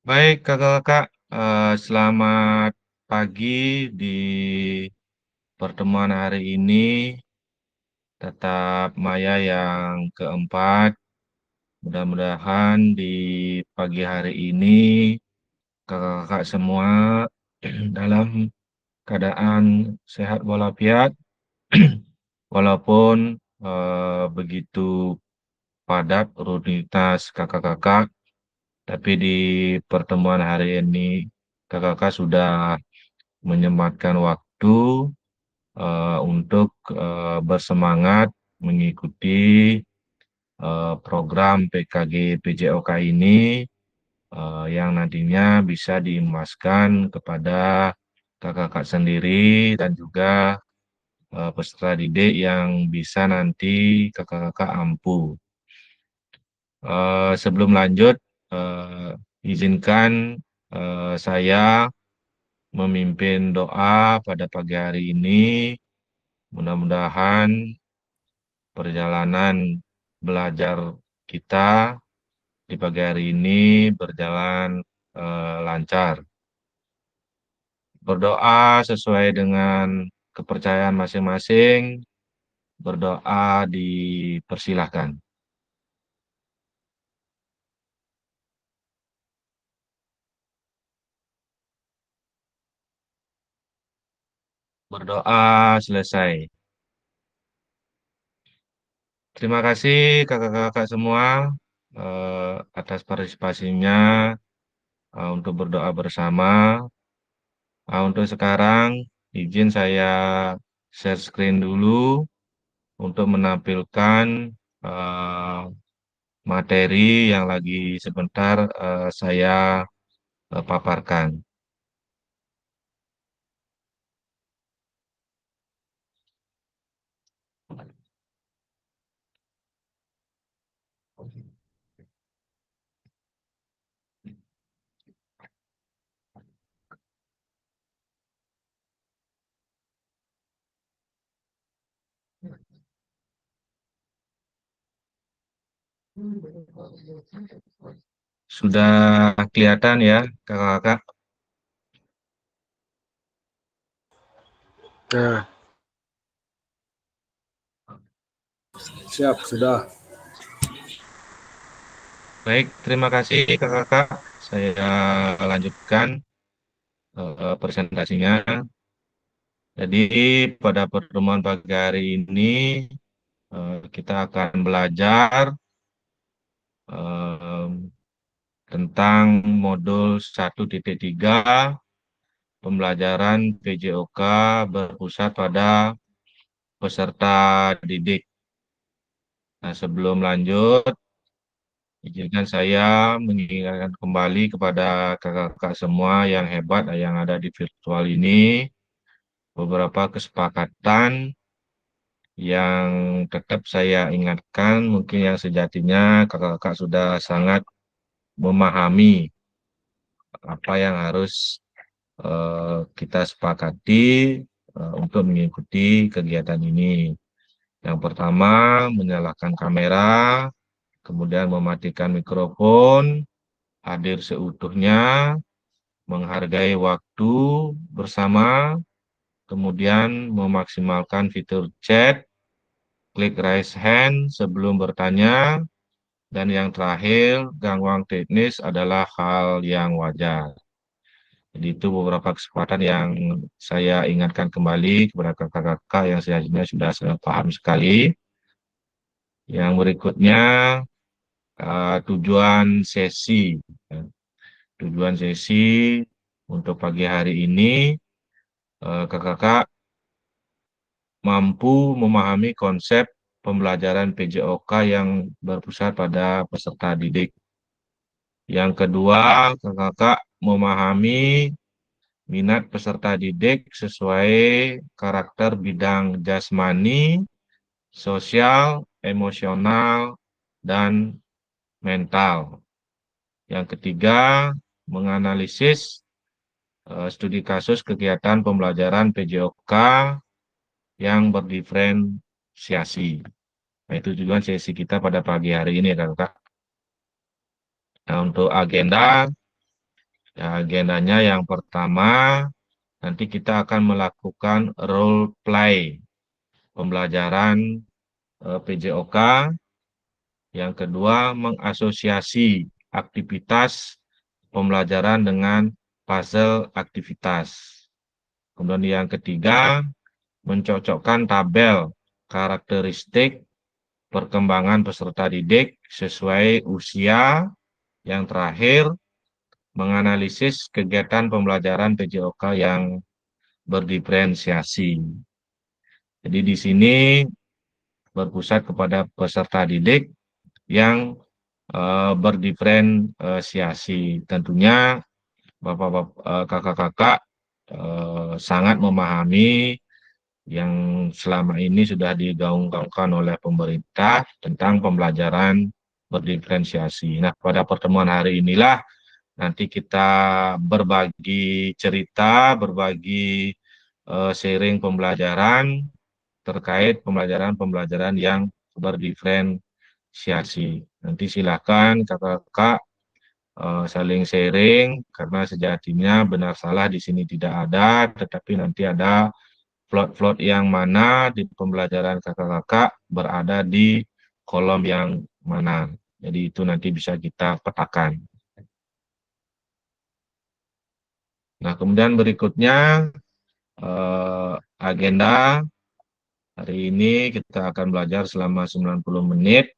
Baik, kakak-kakak, selamat pagi di pertemuan hari ini. Tetap Maya yang keempat. Mudah-mudahan di pagi hari ini kakak-kakak semua dalam keadaan sehat walafiat, walaupun begitu padat rutinitas kakak-kakak, tapi di pertemuan hari ini kakak-kakak sudah menyempatkan waktu untuk bersemangat mengikuti program PKG PJOK ini yang nantinya bisa dimaskan kepada kakak-kakak sendiri dan juga peserta didik yang bisa nanti kakak-kakak ampu. Sebelum lanjut, izinkan saya memimpin doa pada pagi hari ini. Mudah-mudahan perjalanan belajar kita di pagi hari ini berjalan lancar. Berdoa sesuai dengan kepercayaan masing-masing, berdoa dipersilahkan. Berdoa selesai. Terima kasih kakak-kakak semua atas partisipasinya untuk berdoa bersama. Untuk sekarang, izin saya share screen dulu untuk menampilkan eh, materi yang lagi sebentar saya paparkan. Sudah kelihatan ya, kakak-kakak? Nah, siap, sudah. Baik, terima kasih kakak-kakak. Saya lanjutkan presentasinya. Jadi pada pertemuan pagi hari ini kita akan belajar eh, tentang modul 1.3 pembelajaran PJOK berpusat pada peserta didik. Nah, sebelum lanjut, izinkan saya mengingatkan kembali kepada kakak-kakak semua yang hebat yang ada di virtual ini, beberapa kesepakatan yang tetap saya ingatkan, mungkin yang sejatinya kakak-kakak sudah sangat memahami apa yang harus kita sepakati untuk mengikuti kegiatan ini. Yang pertama, menyalakan kamera, kemudian mematikan mikrofon, hadir seutuhnya, menghargai waktu bersama, kemudian memaksimalkan fitur chat, klik raise hand sebelum bertanya, dan yang terakhir, gangguan teknis adalah hal yang wajar. Jadi itu beberapa kesempatan yang saya ingatkan kembali kepada kakak-kakak yang sejatinya sudah sangat paham sekali. Yang berikutnya, tujuan sesi. Tujuan sesi untuk pagi hari ini, kakak-kakak mampu memahami konsep pembelajaran PJOK yang berpusat pada peserta didik. Yang kedua, kakak-kakak memahami minat peserta didik sesuai karakter bidang jasmani, sosial, emosional, dan mental. Yang ketiga, menganalisis studi kasus kegiatan pembelajaran PJOK yang berdiferensiasi. Nah, itu juga sesi kita pada pagi hari ini, kakak. Nah, untuk agenda, Ya, agendanya yang pertama, nanti kita akan melakukan role play pembelajaran PJOK. Yang kedua, mengasosiasi aktivitas pembelajaran dengan puzzle aktivitas. Kemudian yang ketiga, mencocokkan tabel karakteristik perkembangan peserta didik sesuai usia. Yang terakhir, menganalisis kegiatan pembelajaran PJOK yang berdiferensiasi. Jadi di sini berpusat kepada peserta didik yang berdiferensiasi. Tentunya Bapak-bapak, kakak-kakak sangat memahami yang selama ini sudah digaung-gaungkan oleh pemerintah tentang pembelajaran berdiferensiasi. Nah, pada pertemuan hari inilah nanti kita berbagi cerita, berbagi sharing pembelajaran terkait pembelajaran-pembelajaran yang berdiferensiasi. Nanti silakan kakak-kakak saling sharing, karena sejatinya benar salah di sini tidak ada, tetapi nanti ada plot-plot yang mana di pembelajaran kakak-kakak berada di kolom yang mana. Jadi itu nanti bisa kita petakan. Nah, kemudian berikutnya agenda hari ini kita akan belajar selama 90 menit.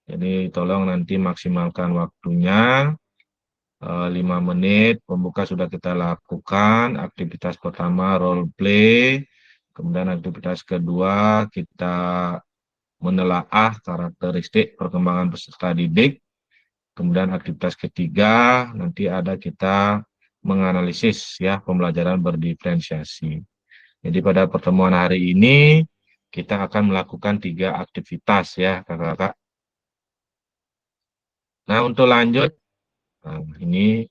Jadi tolong nanti maksimalkan waktunya. 5 menit pembuka sudah kita lakukan. Aktivitas pertama role play, kemudian aktivitas kedua kita menelaah karakteristik perkembangan peserta didik, kemudian aktivitas ketiga nanti ada kita menganalisis ya pembelajaran berdiferensiasi. Jadi pada pertemuan hari ini kita akan melakukan 3 aktivitas ya kakak-kakak. Nah, untuk lanjut, ini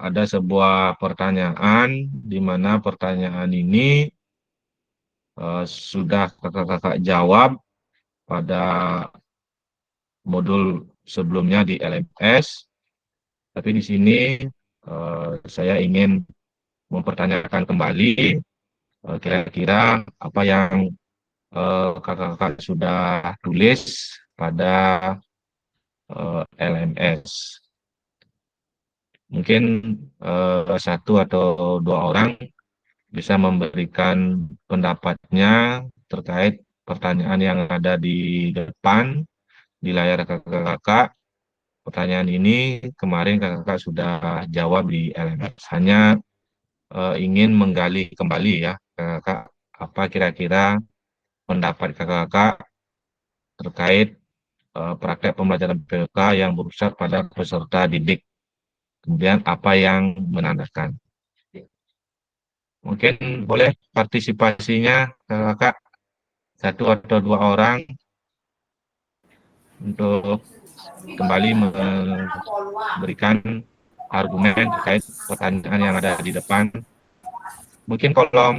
ada sebuah pertanyaan, di mana pertanyaan ini sudah kakak-kakak jawab pada modul sebelumnya di LMS, tapi di sini saya ingin mempertanyakan kembali kira-kira apa yang kakak-kakak sudah tulis pada LMS. Mungkin satu atau 2 orang bisa memberikan pendapatnya terkait pertanyaan yang ada di depan di layar kakak-kakak. Pertanyaan ini kemarin kakak-kakak sudah jawab di LMS. Hanya ingin menggali kembali ya kakak, apa kira-kira pendapat kakak-kakak terkait praktek pembelajaran PLK yang berusaha pada peserta didik. Kemudian apa yang menandakan. Mungkin boleh partisipasinya kakak 1 atau 2 orang untuk kembali memberikan argumen terkait pertanyaan yang ada di depan. Mungkin kalau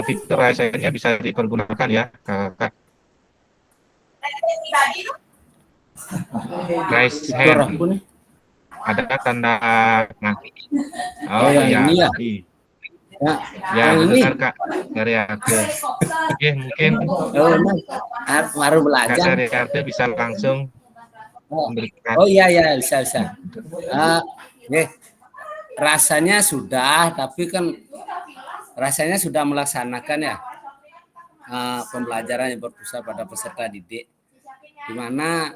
fitur raise hand-nya bisa dipergunakan ya kakak. Raise hand. Ada tanda. Nah. Oh ya. Ini ya. Ya benar Kak Karyarte. Oke, mungkin baru belajar. Kak Karyarte bisa langsung memberikan. Oh iya bisa. Rasanya sudah, tapi kan rasanya sudah melaksanakan ya pembelajaran yang berpusat pada peserta didik, di mana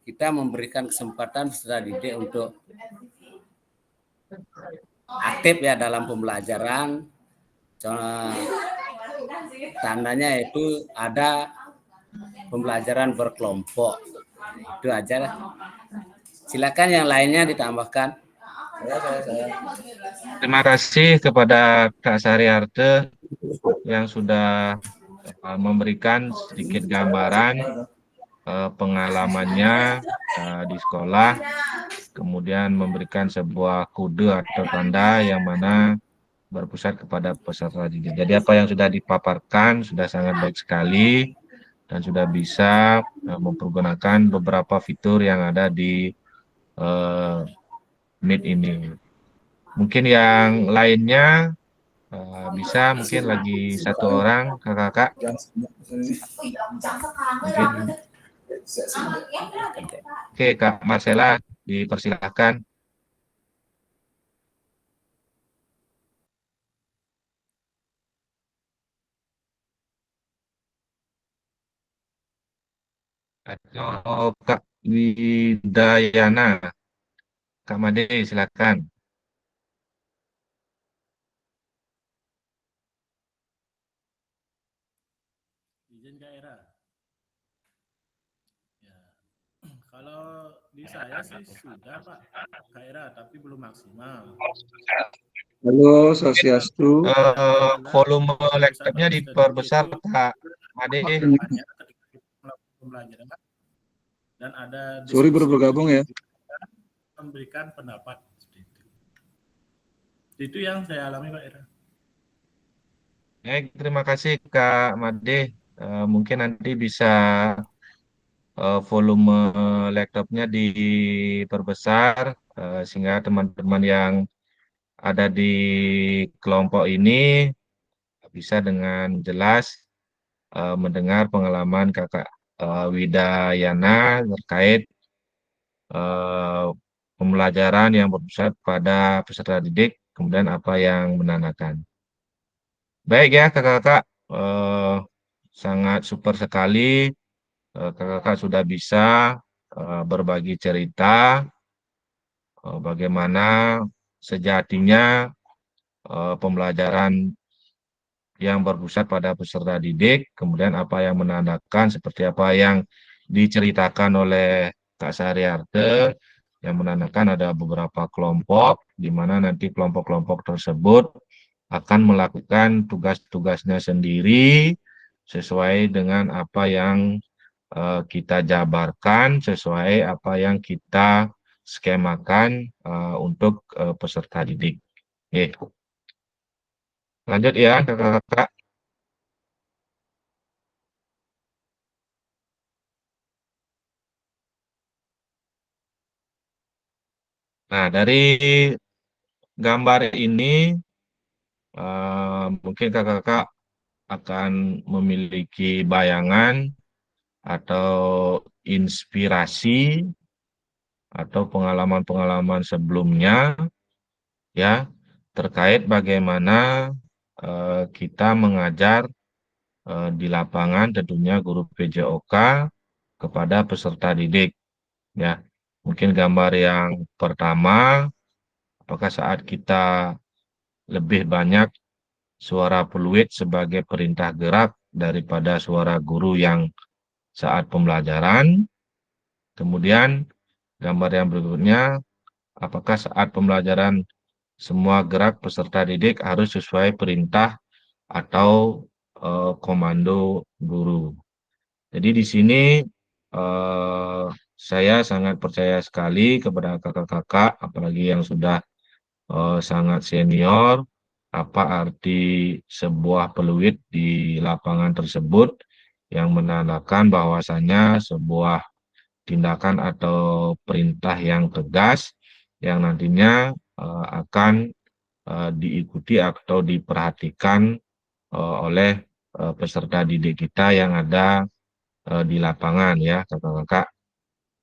kita memberikan kesempatan peserta didik untuk aktif ya dalam pembelajaran. Tandanya itu ada pembelajaran berkelompok. Itu aja. Silakan yang lainnya ditambahkan. Terima kasih kepada Kak Saryarte yang sudah memberikan sedikit gambaran pengalamannya di sekolah, kemudian memberikan sebuah kode atau tanda yang mana berpusat kepada peserta didik. Jadi apa yang sudah dipaparkan sudah sangat baik sekali dan sudah bisa mempergunakan beberapa fitur yang ada di Meet ini. Mungkin yang lainnya bisa mungkin lagi satu orang kakak-kakak mungkin. Oke, Kak Marcela, dipersilahkan. Atau Kak Widayana, Kak Made, silakan. Izin Kak Era. Ya, kalau di saya sih sudah Pak Kak Era, tapi belum maksimal. Halo, Swastiastu. Yang adalah Volume keputusan laptopnya peserta didik diperbesar, itu Kak Made. hanya ketika kita melakukan pembelajaran dan ada Sorry baru diskusi dan bergabung ya. memberikan pendapat seperti itu. Itu yang saya alami Pak Era. Baik, terima kasih Kak Made. Mungkin nanti bisa volume laptopnya diperbesar sehingga teman-teman yang ada di kelompok ini bisa dengan jelas mendengar pengalaman Kakak Widayana terkait eh, pembelajaran yang berpusat pada peserta didik, kemudian apa yang menandakan. Baik ya kakak-kakak, sangat super sekali. Kakak-kakak sudah bisa berbagi cerita bagaimana sejatinya pembelajaran yang berpusat pada peserta didik, kemudian apa yang menandakan seperti apa yang diceritakan oleh Kak Sariarte, yang menandakan ada beberapa kelompok, di mana nanti kelompok-kelompok tersebut akan melakukan tugas-tugasnya sendiri sesuai dengan apa yang kita jabarkan, sesuai apa yang kita skemakan untuk peserta didik. Oke. Lanjut ya, kakak-kakak. Nah, dari gambar ini mungkin kakak-kakak akan memiliki bayangan atau inspirasi atau pengalaman-pengalaman sebelumnya ya terkait bagaimana kita mengajar di lapangan tentunya guru PJOK kepada peserta didik ya. Mungkin gambar yang pertama, apakah saat kita lebih banyak suara peluit sebagai perintah gerak daripada suara guru yang saat pembelajaran. Kemudian gambar yang berikutnya, apakah saat pembelajaran semua gerak peserta didik harus sesuai perintah atau komando guru. Jadi di sini eh, saya sangat percaya sekali kepada kakak-kakak, apalagi yang sudah sangat senior, apa arti sebuah peluit di lapangan tersebut yang menandakan bahwasannya sebuah tindakan atau perintah yang tegas yang nantinya akan diikuti atau diperhatikan oleh peserta didik kita yang ada di lapangan ya kakak-kakak.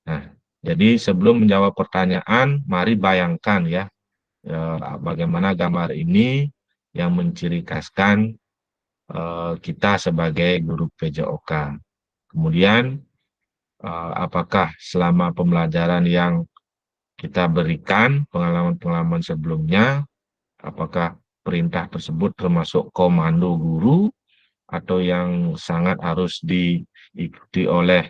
Nah, jadi sebelum menjawab pertanyaan, mari bayangkan ya bagaimana gambar ini yang menciri khaskan kita sebagai guru PJOK. Kemudian, apakah selama pembelajaran yang kita berikan, pengalaman-pengalaman sebelumnya, apakah perintah tersebut termasuk komando guru atau yang sangat harus diikuti oleh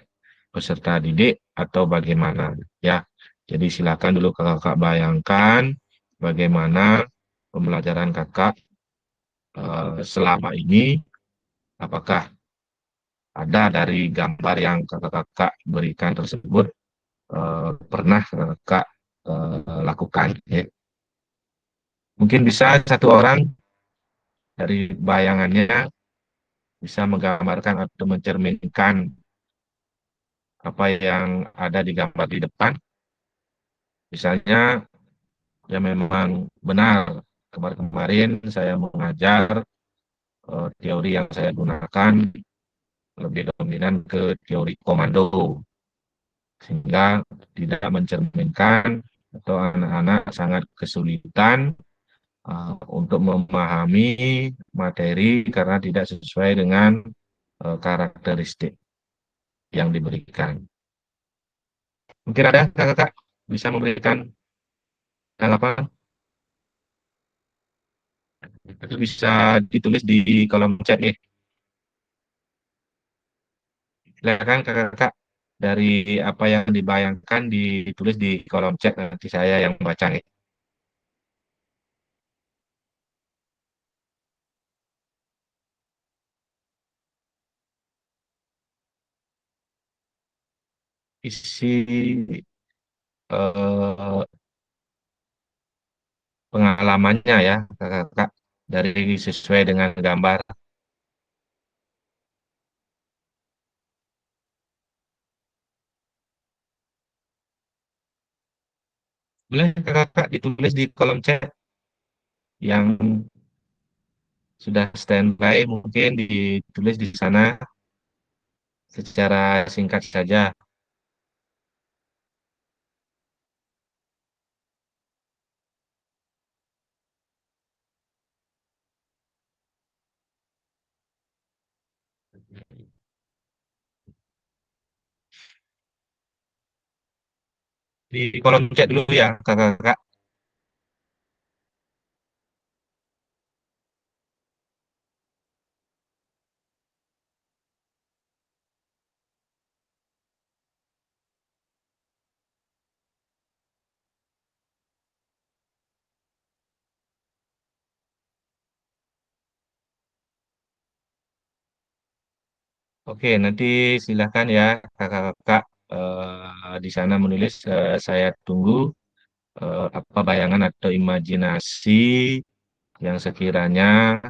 peserta didik atau bagaimana ya. Jadi silakan dulu kakak bayangkan bagaimana pembelajaran kakak selama ini, apakah ada dari gambar yang kakak-kakak berikan tersebut pernah kakak lakukan. Ya. Mungkin bisa satu orang dari bayangannya bisa menggambarkan atau mencerminkan apa yang ada di gambar di depan. Misalnya ya memang benar. Kemarin-kemarin saya mengajar teori yang saya gunakan lebih dominan ke teori komando, sehingga tidak mencerminkan atau anak-anak sangat kesulitan untuk memahami materi karena tidak sesuai dengan karakteristik yang diberikan. Mungkin ada kakak bisa memberikan tanggapan, itu bisa ditulis di kolom chat nih. Silakan kakak dari apa yang dibayangkan ditulis di kolom chat, nanti saya yang baca nih. Isi eh, pengalamannya ya kakak dari sesuai dengan gambar. Boleh kakak ditulis di kolom chat yang sudah standby, mungkin ditulis di sana secara singkat saja. Di kolom chat dulu ya kakak. Oke, nanti silakan ya kakak-kakak di sana menulis. Saya tunggu apa bayangan atau imajinasi yang sekiranya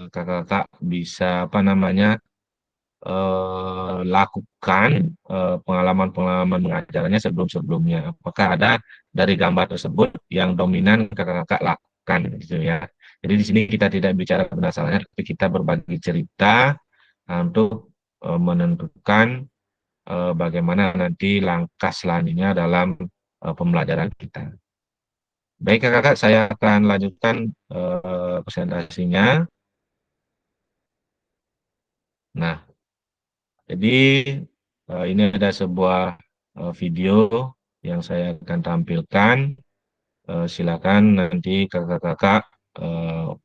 kakak-kakak bisa apa namanya lakukan pengalaman-pengalaman mengajarnya sebelum-sebelumnya. Apakah ada dari gambar tersebut yang dominan kakak-kakak lakukan gitu ya. Jadi di sini kita tidak bicara benar salahnya, tapi kita berbagi cerita untuk menentukan bagaimana nanti langkah selanjutnya dalam pembelajaran kita. Baik kakak-kakak, saya akan lanjutkan presentasinya. Nah, jadi ini ada sebuah video yang saya akan tampilkan. Silakan nanti kakak-kakak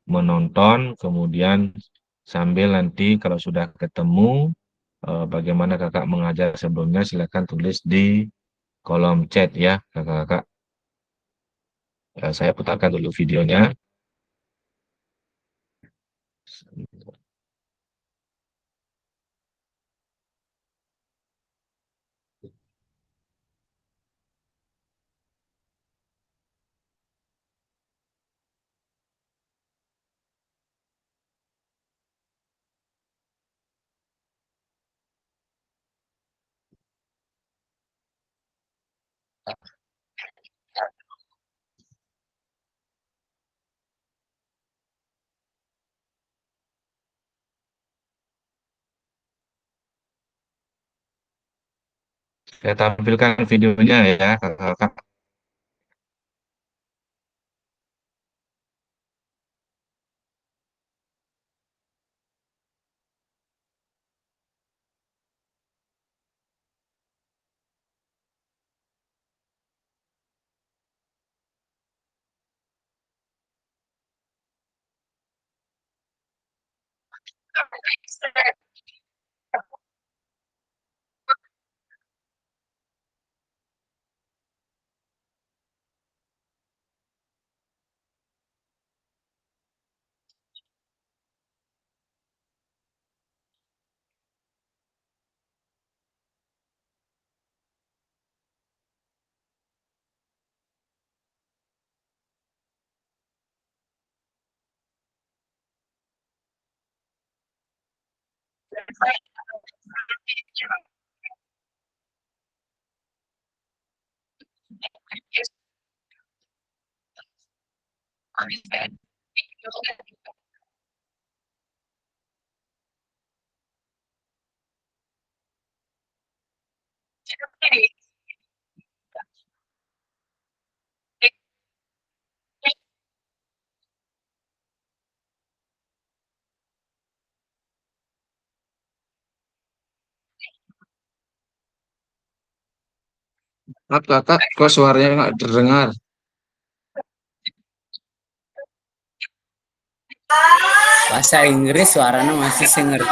menonton, kemudian sambil nanti kalau sudah ketemu bagaimana kakak mengajar sebelumnya, silakan tulis di kolom chat ya kakak-kakak. Saya putarkan dulu videonya. Saya tampilkan videonya ya kakak-kakak. Maaf kakak, kok suaranya nggak terdengar? Bahasa Inggris suaranya masih saya ngerti.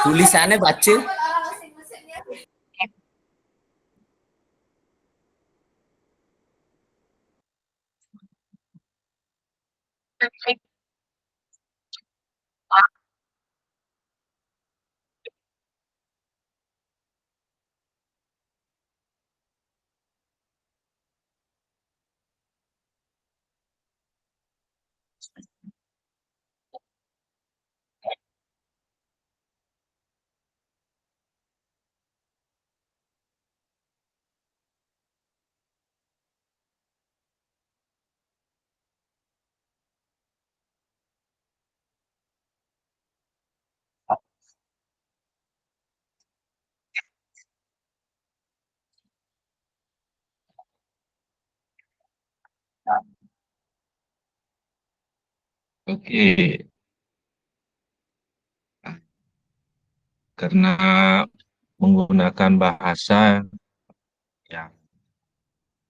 Tulisannya baca. Oke, karena menggunakan bahasa yang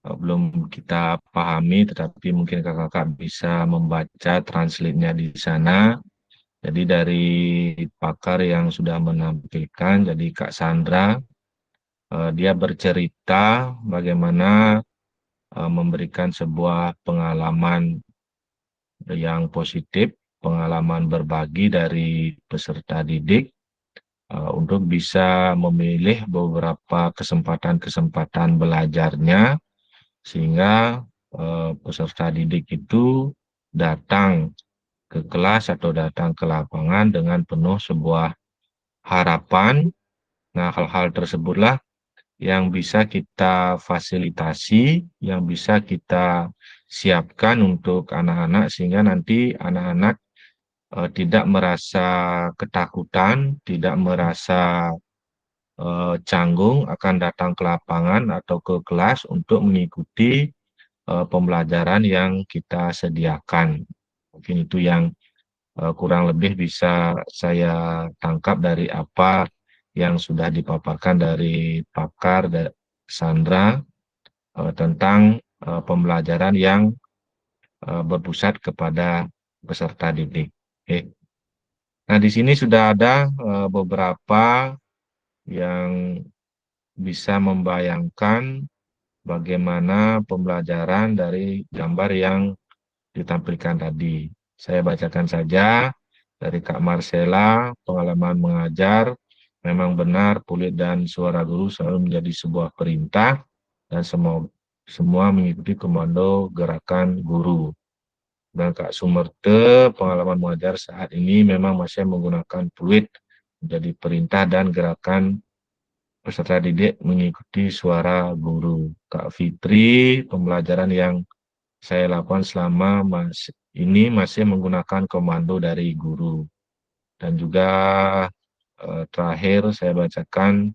belum kita pahami, tetapi mungkin kakak-kakak bisa membaca translate-nya di sana. Jadi dari pakar yang sudah menampilkan, jadi Kak Sandra, dia bercerita bagaimana memberikan sebuah pengalaman yang positif, pengalaman berbagi dari peserta didik untuk bisa memilih beberapa kesempatan-kesempatan belajarnya sehingga peserta didik itu datang ke kelas atau datang ke lapangan dengan penuh sebuah harapan. Nah, hal-hal tersebutlah yang bisa kita fasilitasi, yang bisa kita siapkan untuk anak-anak sehingga nanti anak-anak tidak merasa ketakutan, tidak merasa canggung akan datang ke lapangan atau ke kelas untuk mengikuti pembelajaran yang kita sediakan. Mungkin itu yang kurang lebih bisa saya tangkap dari apa yang sudah dipaparkan dari pakar Sandra tentang pembelajaran yang berpusat kepada peserta didik. Oke. Nah, di sini sudah ada beberapa yang bisa membayangkan bagaimana pembelajaran dari gambar yang ditampilkan tadi. Saya bacakan saja dari Kak Marcella, pengalaman mengajar, memang benar kulit dan suara guru selalu menjadi sebuah perintah dan semua mengikuti komando gerakan guru. Dan Kak Sumerte, pengalaman mengajar saat ini memang masih menggunakan fluid menjadi perintah dan gerakan peserta didik mengikuti suara guru. Kak Fitri, pembelajaran yang saya lakukan selama ini masih menggunakan komando dari guru. Dan juga terakhir saya bacakan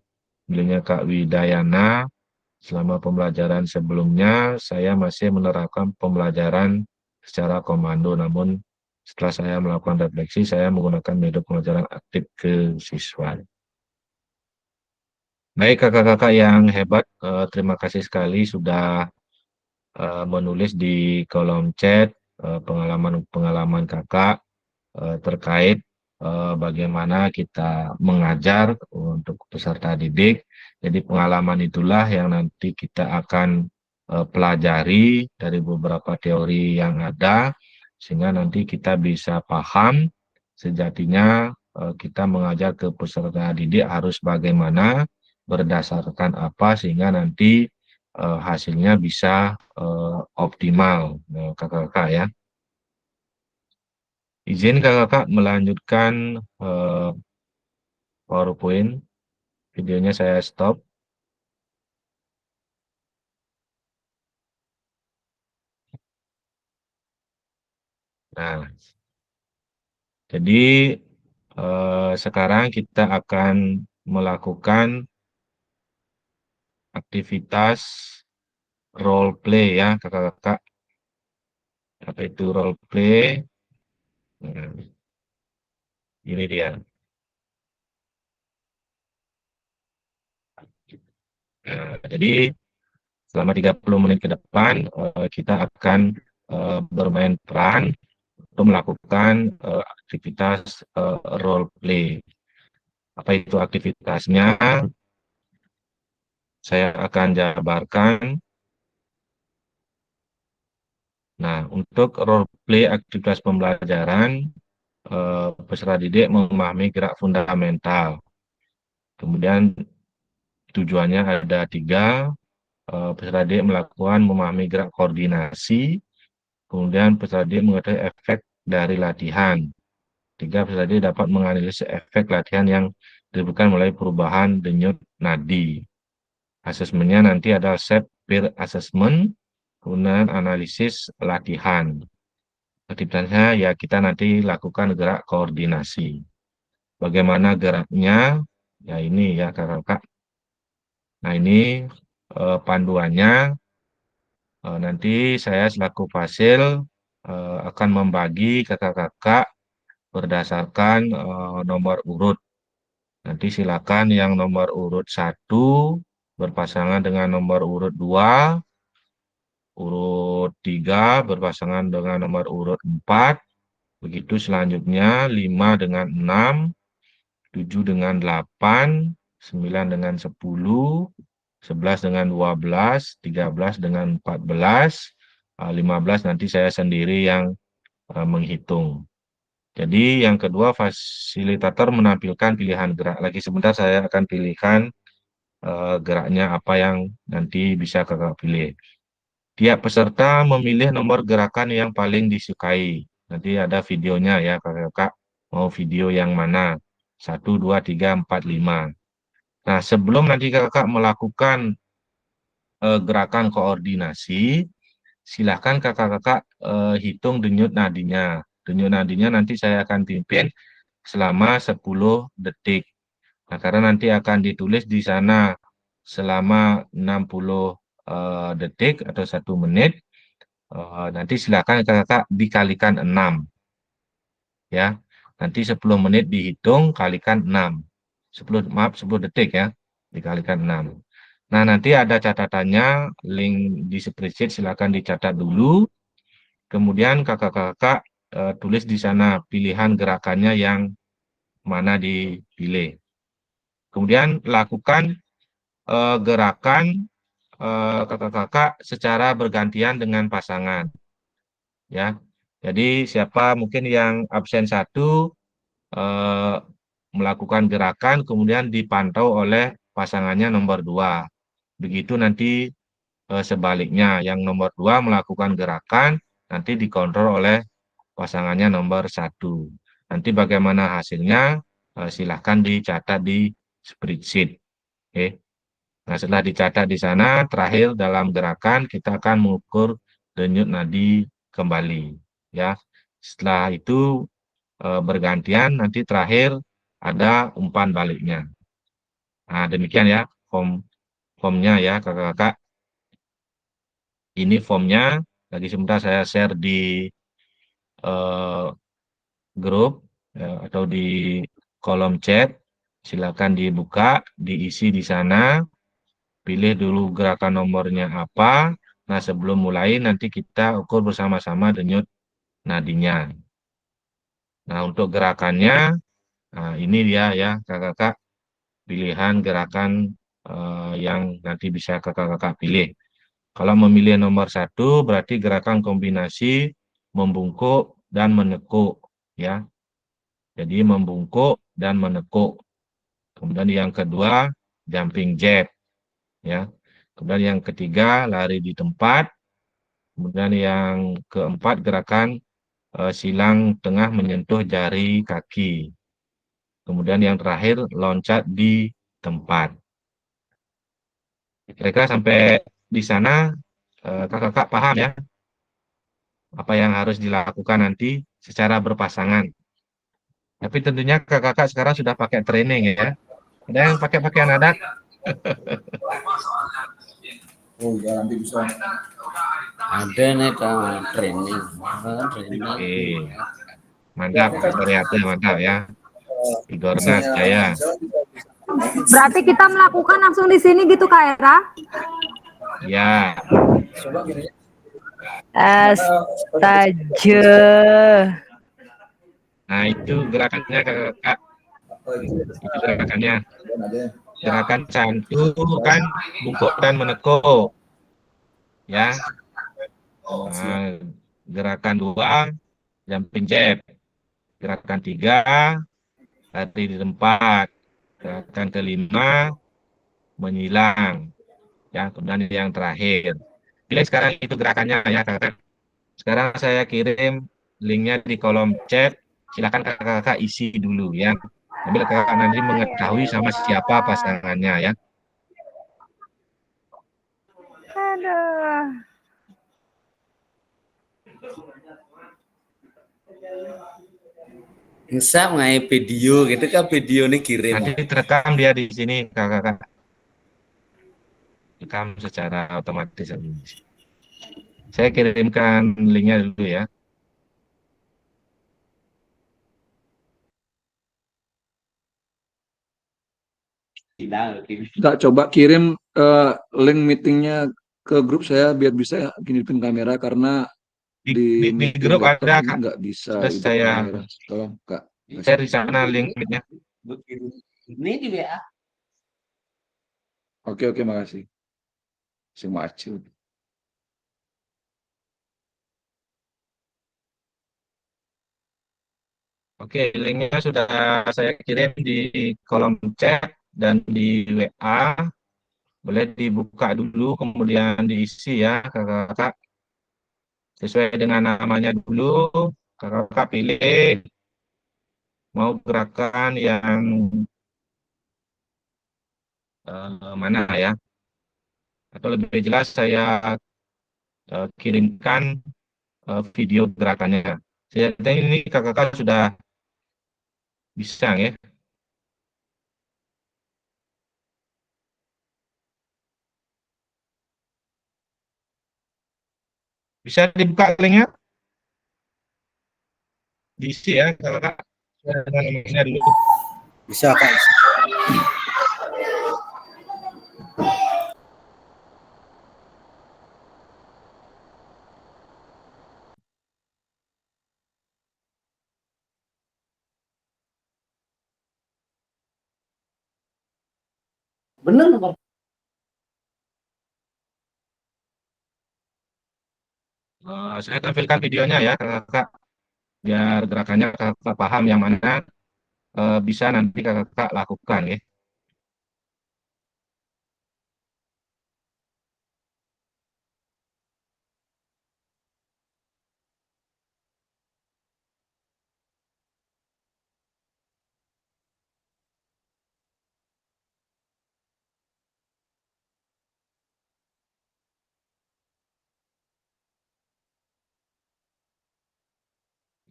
bilangnya Kak Widayana, selama pembelajaran sebelumnya saya masih menerapkan pembelajaran secara komando, namun setelah saya melakukan refleksi, saya menggunakan metode pembelajaran aktif ke siswa. Baik kakak-kakak yang hebat, terima kasih sekali sudah menulis di kolom chat pengalaman-pengalaman kakak terkait bagaimana kita mengajar untuk peserta didik. Jadi pengalaman itulah yang nanti kita akan pelajari dari beberapa teori yang ada, sehingga nanti kita bisa paham sejatinya kita mengajar ke peserta didik harus bagaimana, berdasarkan apa, sehingga nanti hasilnya bisa optimal, kakak-kakak ya. Izin kakak-kakak melanjutkan PowerPoint, videonya saya stop. Nah, jadi sekarang kita akan melakukan aktivitas role play ya, kakak-kakak. Apa itu role play? Nah, ini dia. Nah, jadi selama 30 menit ke depan, kita akan bermain peran untuk melakukan aktivitas role play. Apa itu aktivitasnya? Saya akan jabarkan. Nah, untuk role play aktivitas pembelajaran, peserta didik memahami gerak fundamental. Kemudian tujuannya ada 3, peserta didik melakukan memahami gerak koordinasi, kemudian peserta didik mengetahui efek dari latihan. 3, peserta didik dapat menganalisis efek latihan yang diberikan melalui perubahan denyut nadi. Asesmennya nanti ada self peer assessment, kemudian analisis latihan. Aktivitasnya ya kita nanti lakukan gerak koordinasi. Bagaimana geraknya? Ya ini ya kakak-kakak. Nah ini panduannya. Nanti saya selaku fasil akan membagi kakak-kakak berdasarkan nomor urut. Nanti silakan yang nomor urut 1 berpasangan dengan nomor urut 2, urut 3 berpasangan dengan nomor urut 4, begitu selanjutnya 5 dengan 6, 7 dengan 8, 9 dengan 10, 11 dengan 12, 13 dengan 14, 15 nanti saya sendiri yang menghitung. Jadi yang kedua, fasilitator menampilkan pilihan gerak. Lagi sebentar saya akan pilihkan geraknya apa yang nanti bisa kakak pilih. Tiap peserta memilih nomor gerakan yang paling disukai. Nanti ada videonya ya kakak-kakak. Mau video yang mana? 1, 2, 3, 4, 5. Nah, sebelum nanti kakak melakukan gerakan koordinasi, silahkan kakak-kakak hitung denyut nadinya. Denyut nadinya nanti saya akan pimpin selama 10 detik. Nah, karena nanti akan ditulis di sana selama 60 detik atau 1 menit, nanti silakan kakak dikalikan 6. Ya, nanti 10 menit dihitung kalikan 6. 10 detik ya, dikalikan 6. Nah, nanti ada catatannya, link di spreadsheet silakan dicatat dulu. Kemudian kakak-kakak tulis di sana pilihan gerakannya yang mana dipilih. Kemudian lakukan gerakan kakak-kakak secara bergantian dengan pasangan. Ya, jadi siapa mungkin yang absen 1 melakukan gerakan, kemudian dipantau oleh pasangannya nomor 2. Begitu nanti sebaliknya, yang nomor 2 melakukan gerakan, nanti dikontrol oleh pasangannya nomor 1. Nanti bagaimana hasilnya, silahkan dicatat di spreadsheet. Oke. Nah, setelah dicatat di sana, terakhir dalam gerakan kita akan mengukur denyut nadi kembali. Ya, setelah itu bergantian, nanti terakhir ada umpan baliknya. Nah, demikian ya formnya ya kakak-kakak. Ini formnya, lagi sebentar saya share di grup atau di kolom chat. Silakan dibuka, diisi di sana. Pilih dulu gerakan nomornya apa. Nah, sebelum mulai nanti kita ukur bersama-sama denyut nadinya. Nah, untuk gerakannya, nah ini dia ya kakak-kakak, pilihan gerakan yang nanti bisa kakak-kakak pilih. Kalau memilih nomor 1, berarti gerakan kombinasi membungkuk dan menekuk. Ya, jadi membungkuk dan menekuk. Kemudian yang kedua, jumping jack. Ya. Kemudian yang ketiga, lari di tempat. Kemudian yang keempat, gerakan silang tengah menyentuh jari kaki. Kemudian yang terakhir, loncat di tempat. Kira-kira sampai di sana kakak-kakak paham ya apa yang harus dilakukan nanti secara berpasangan. Tapi tentunya kakak-kakak sekarang sudah pakai training ya. Ada yang pakai pakaian adat? Oh ya, nanti bisa. Ada nih training. Oke, mantap Kak Suryati, mantap ya. Igornas Jaya. Berarti kita melakukan langsung di sini gitu Kak Era? Ya, Coba gini. Astaga. nah itu gerakannya kakak. Itu gerakannya. Gerakan cantu kan bungkuk dan menekuk. Ya. Nah, gerakan 2 jumping jab. Gerakan 3 lari di tempat. Gerakan ke-5 menyilang. Ya, kemudian yang terakhir. Pilih sekarang itu gerakannya ya kakak. Sekarang saya kirim linknya di kolom chat. Silakan kakak-kakak isi dulu ya. Sambil kakak nanti mengetahui sama siapa pasangannya ya. Aduh. Bisa ngai video gitu kan, video ini kirim. Nanti terekam dia di sini kakak-kakak. Rekam secara otomatis. Saya kirimkan linknya dulu ya. Nggak, coba kirim link meetingnya ke grup saya biar bisa hidupin kamera karena di Di meeting grup laptop ada ini kak. nggak bisa Sudah hidupin saya kamera. Tolong Kak. share di sana linknya. Ini di WA. Oke, makasih. Semua acil. Oke, linknya sudah saya kirim di kolom chat dan di WA. Boleh dibuka dulu, kemudian diisi ya kakak-kakak. Sesuai dengan namanya dulu, kakak-kakak pilih mau gerakan yang mana ya. Atau lebih jelas saya kirimkan video gerakannya. Saya ini kakak-kakak sudah bisa ya. Bisa dibuka linknya, diisi ya kakak-kakak. Dengan namanya dulu. Bisa Kak. Bener Pak. Saya tampilkan videonya ya kakak, biar gerakannya kakak paham yang mana bisa nanti kakak lakukan ya.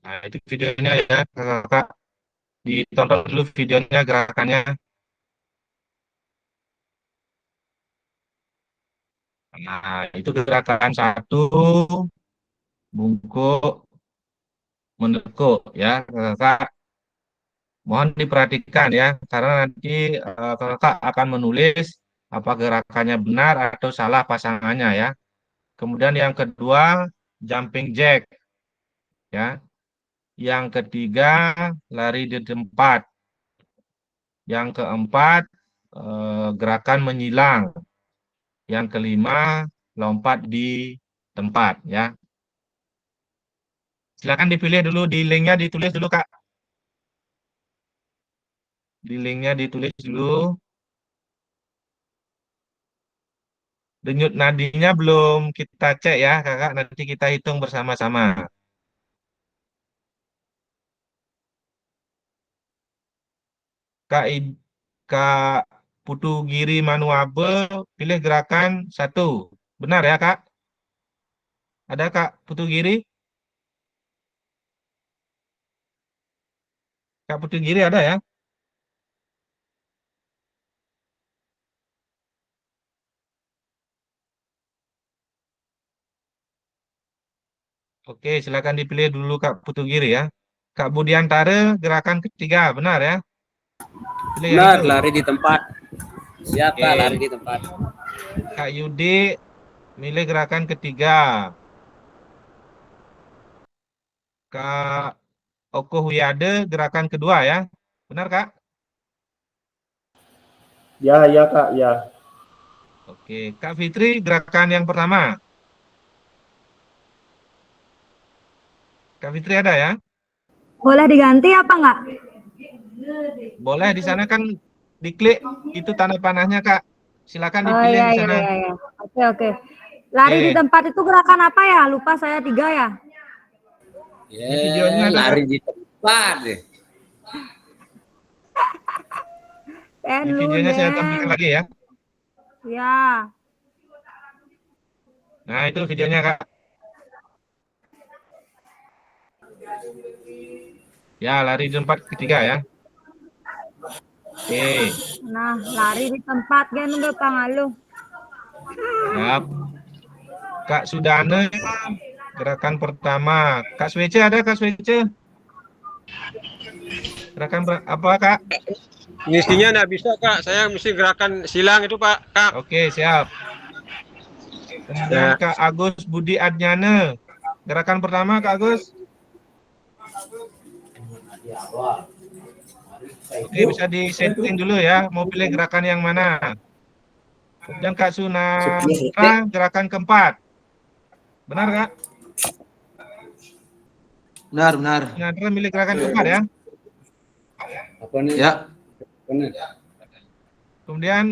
Nah itu videonya ya kakak, ditonton dulu videonya gerakannya. Nah itu gerakan 1 bungkuk menekuk ya kakak. Mohon diperhatikan ya, karena nanti kakak akan menulis apa gerakannya benar atau salah pasangannya ya. Kemudian yang kedua, jumping jack ya. Yang ketiga, lari di tempat. Yang keempat, gerakan menyilang. Yang kelima, lompat di tempat ya. Silakan dipilih dulu, di linknya ditulis dulu Kak. Di linknya ditulis dulu. Denyut nadinya belum kita cek ya kakak, nanti kita hitung bersama-sama. Kak, Kak Putu Giri Manuabe pilih gerakan 1. Benar ya Kak? Ada Kak Putu Giri? Kak Putri Giri ada ya? Oke, silakan dipilih dulu Kak Putu Giri ya. Kak Budiantara gerakan ketiga, benar ya? Pilih yang Benar, itu. lari di tempat. Siap Kak, Oke. lari di tempat. Kak Yudi milih gerakan ketiga. Kak Oko Huyade gerakan kedua ya. Benar Kak? Ya Kak, ya. Oke. Kak Fitri gerakan yang pertama. Kak Fitri ada ya? Boleh diganti apa enggak? Boleh, di sana kan diklik itu tanda panahnya Kak. Silakan Oh dipilih iya di iya sana. iya iya. Oke oke. Lari di Oke. tempat itu gerakan apa ya? Lupa saya 3 ya. Di videonya ada Lari Kak. di tempat deh. Di videonya saya tampilkan Lunes. lagi ya. Ya. Nah, itu videonya Kak. Ya, lari di tempat ketiga ya. Oke. Nah, lari di tempat kan udah pangalu. Siap. Kak Sudane gerakan pertama. Kak Swece ada Kak Swece? Gerakan apa Kak? Ngisinya nggak bisa Kak, saya mesti gerakan silang itu Pak. Kak. Oke, siap. Kemudian Ya. Kak Agus Budi Adnyana. Gerakan pertama Kak Agus. Oke, bisa di-setting dulu ya. Mau pilih gerakan yang mana? Kemudian Kak Sunara gerakan keempat. Benar Kak? Benar. Sunara milih gerakan keempat ya. Apa nih? Ya. Apa nih? Kemudian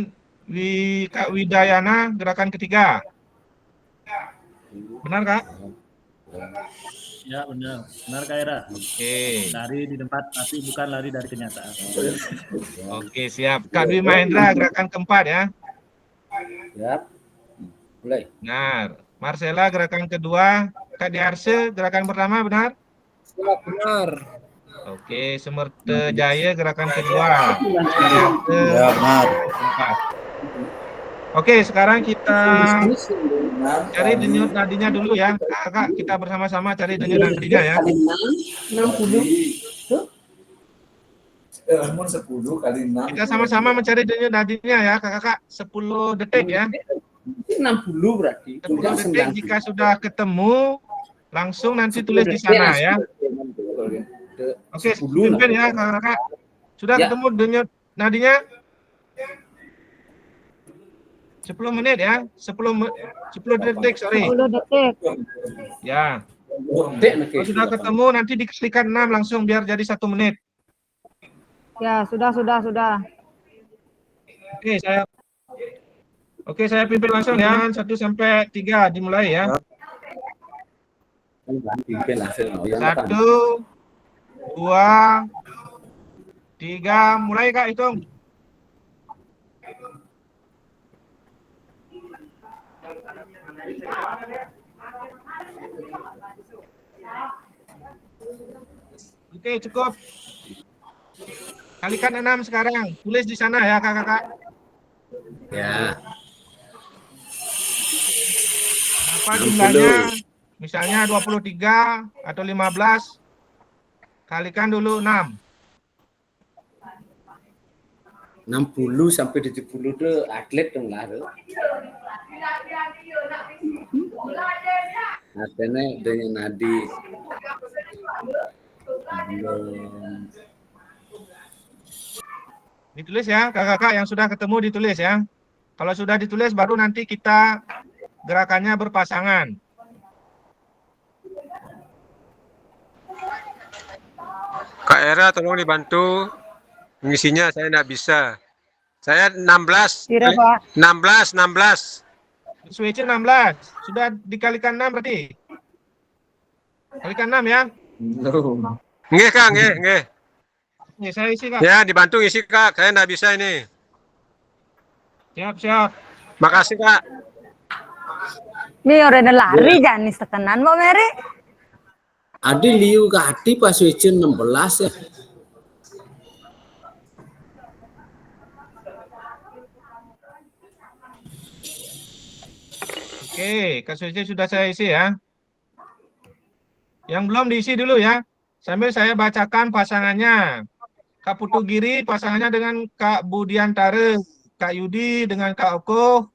Kak Widayana gerakan ketiga. Benar Kak? Ya benar, benar Kak Era. Oke. Lari di tempat tapi bukan lari dari kenyataan. Oke, siap. Kak Dwi Mahendra gerakan keempat ya. Siap. Mulai. Benar. Marcella gerakan kedua. Kak Diarse gerakan pertama benar? Siap, benar. Oke, Semerte Jaya gerakan kedua. Diarse Ya, benar. keempat. Oke, sekarang kita cari denyut nadinya dulu ya. Kak, kita bersama-sama cari denyut nadinya ya. 10 kali 6. Kita sama-sama mencari denyut nadinya ya, Kakak. 10 detik ya. 60 berarti. 10 detik jika sudah ketemu, langsung nanti tulis di sana ya. Oke, pimpin ya Kakak. Sudah Ya. ketemu denyut nadinya? 10 menit ya. 10 detik, sorry. 10 detik. Ya. Kalau sudah ketemu nanti dikalikan 6 langsung biar jadi 1 menit. Ya, sudah. Oke, saya pimpin langsung ya. 1 sampai 3 dimulai ya. 1, 2, 3, mulai Kak, hitung. Oke, cukup. Kalikan 6 sekarang. Tulis di sana ya, Kakak. Ya. Apa jumlahnya? Misalnya 23 atau 15. Kalikan dulu 6. 60 sampai 70 itu atlet dong lah. Artinya dengan nadi belum. Ditulis ya, kakak yang sudah ketemu ditulis ya. Kalau sudah ditulis baru nanti kita gerakannya berpasangan. Kak Era tolong dibantu. Ngisinya saya nggak bisa. Saya 16. Tidak, Pak. 16. Switch 16. Sudah dikalikan 6 berarti. Kalikan 6 ya. Nggih Kak, nggih. Nih, saya isi Kak. Ya, dibantu ngisi Kak. Saya nggak bisa ini. Siap. Makasih Kak. Ini orang lari jangan tekenan, Mbak Mary. Adi liu ke hati pas switch 16 ya. Oke, Kak Suci sudah saya isi ya. Yang belum diisi dulu ya. Sambil saya bacakan pasangannya. Kak Putu Giri pasangannya dengan Kak Budiantare, Kak Yudi dengan Kak Oko,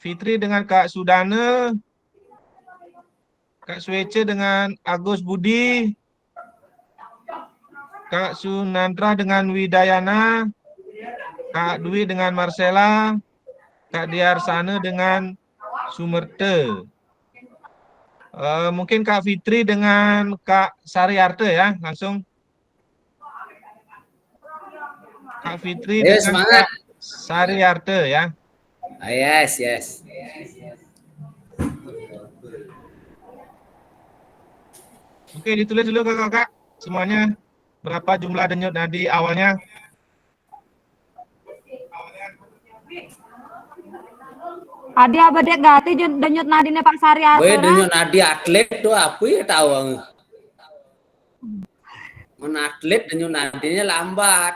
Fitri dengan Kak Sudane, Kak Suece dengan Agus Budi, Kak Sunandra dengan Widayana, Kak Dwi dengan Marcella, Kak Diarsane dengan Sumerte. Mungkin Kak Fitri dengan Kak Sariarte ya, langsung. Kak Fitri dengan semangat. Kak Sariarte ya. Yes, yes. Oke, ditulis dulu kakak-kakak semuanya. Berapa jumlah denyut nadi awalnya? Adi abadek gati denyut nadine Pak Sari Boy Artera. denyut nadi atlet tuh apa ya tahu. Mun atlet denyut nadinya lambat.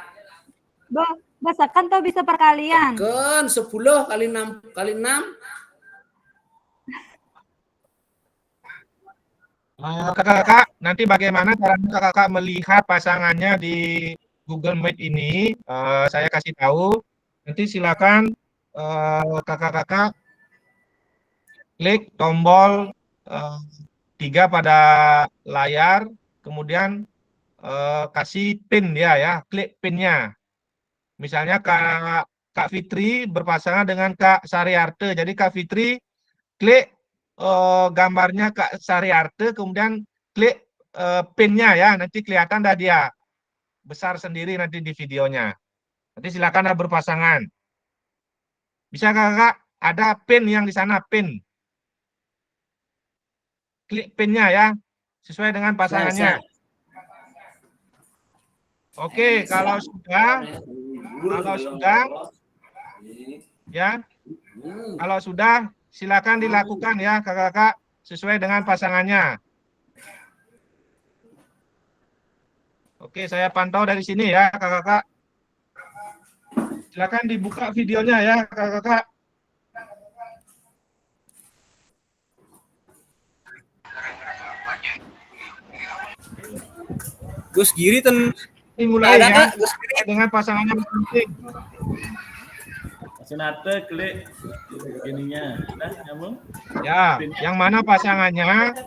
Besakan tuh bisa perkalian. Kan 10 kali 6 kali 6. Kakak-kakak, nanti bagaimana cara kakak-kakak melihat pasangannya di Google Meet ini? Saya kasih tahu. Nanti silakan kakak-kakak klik tombol 3 pada layar, kemudian kasih pin dia ya, klik pinnya. Misalnya Kak Fitri berpasangan dengan Kak Sariarte. Jadi Kak Fitri klik gambarnya Kak Sariarte, kemudian klik pinnya ya, nanti kelihatan dah dia besar sendiri nanti di videonya. Nanti silakan dah berpasangan. Bisa kakak ada pin yang di sana, pin. Klik pinnya ya, sesuai dengan pasangannya. Oke, kalau sudah ya, kalau sudah silakan dilakukan ya kakak-kakak sesuai dengan pasangannya. Oke, saya pantau dari sini ya kakak-kakak. Silakan dibuka videonya ya kakak-kakak. Gus Giri Dimulai ada, ya Gus Giri. dengan pasangannya masing-masing. Senate klik ininya. Nah, nyambung. Ya, yang mana pasangannya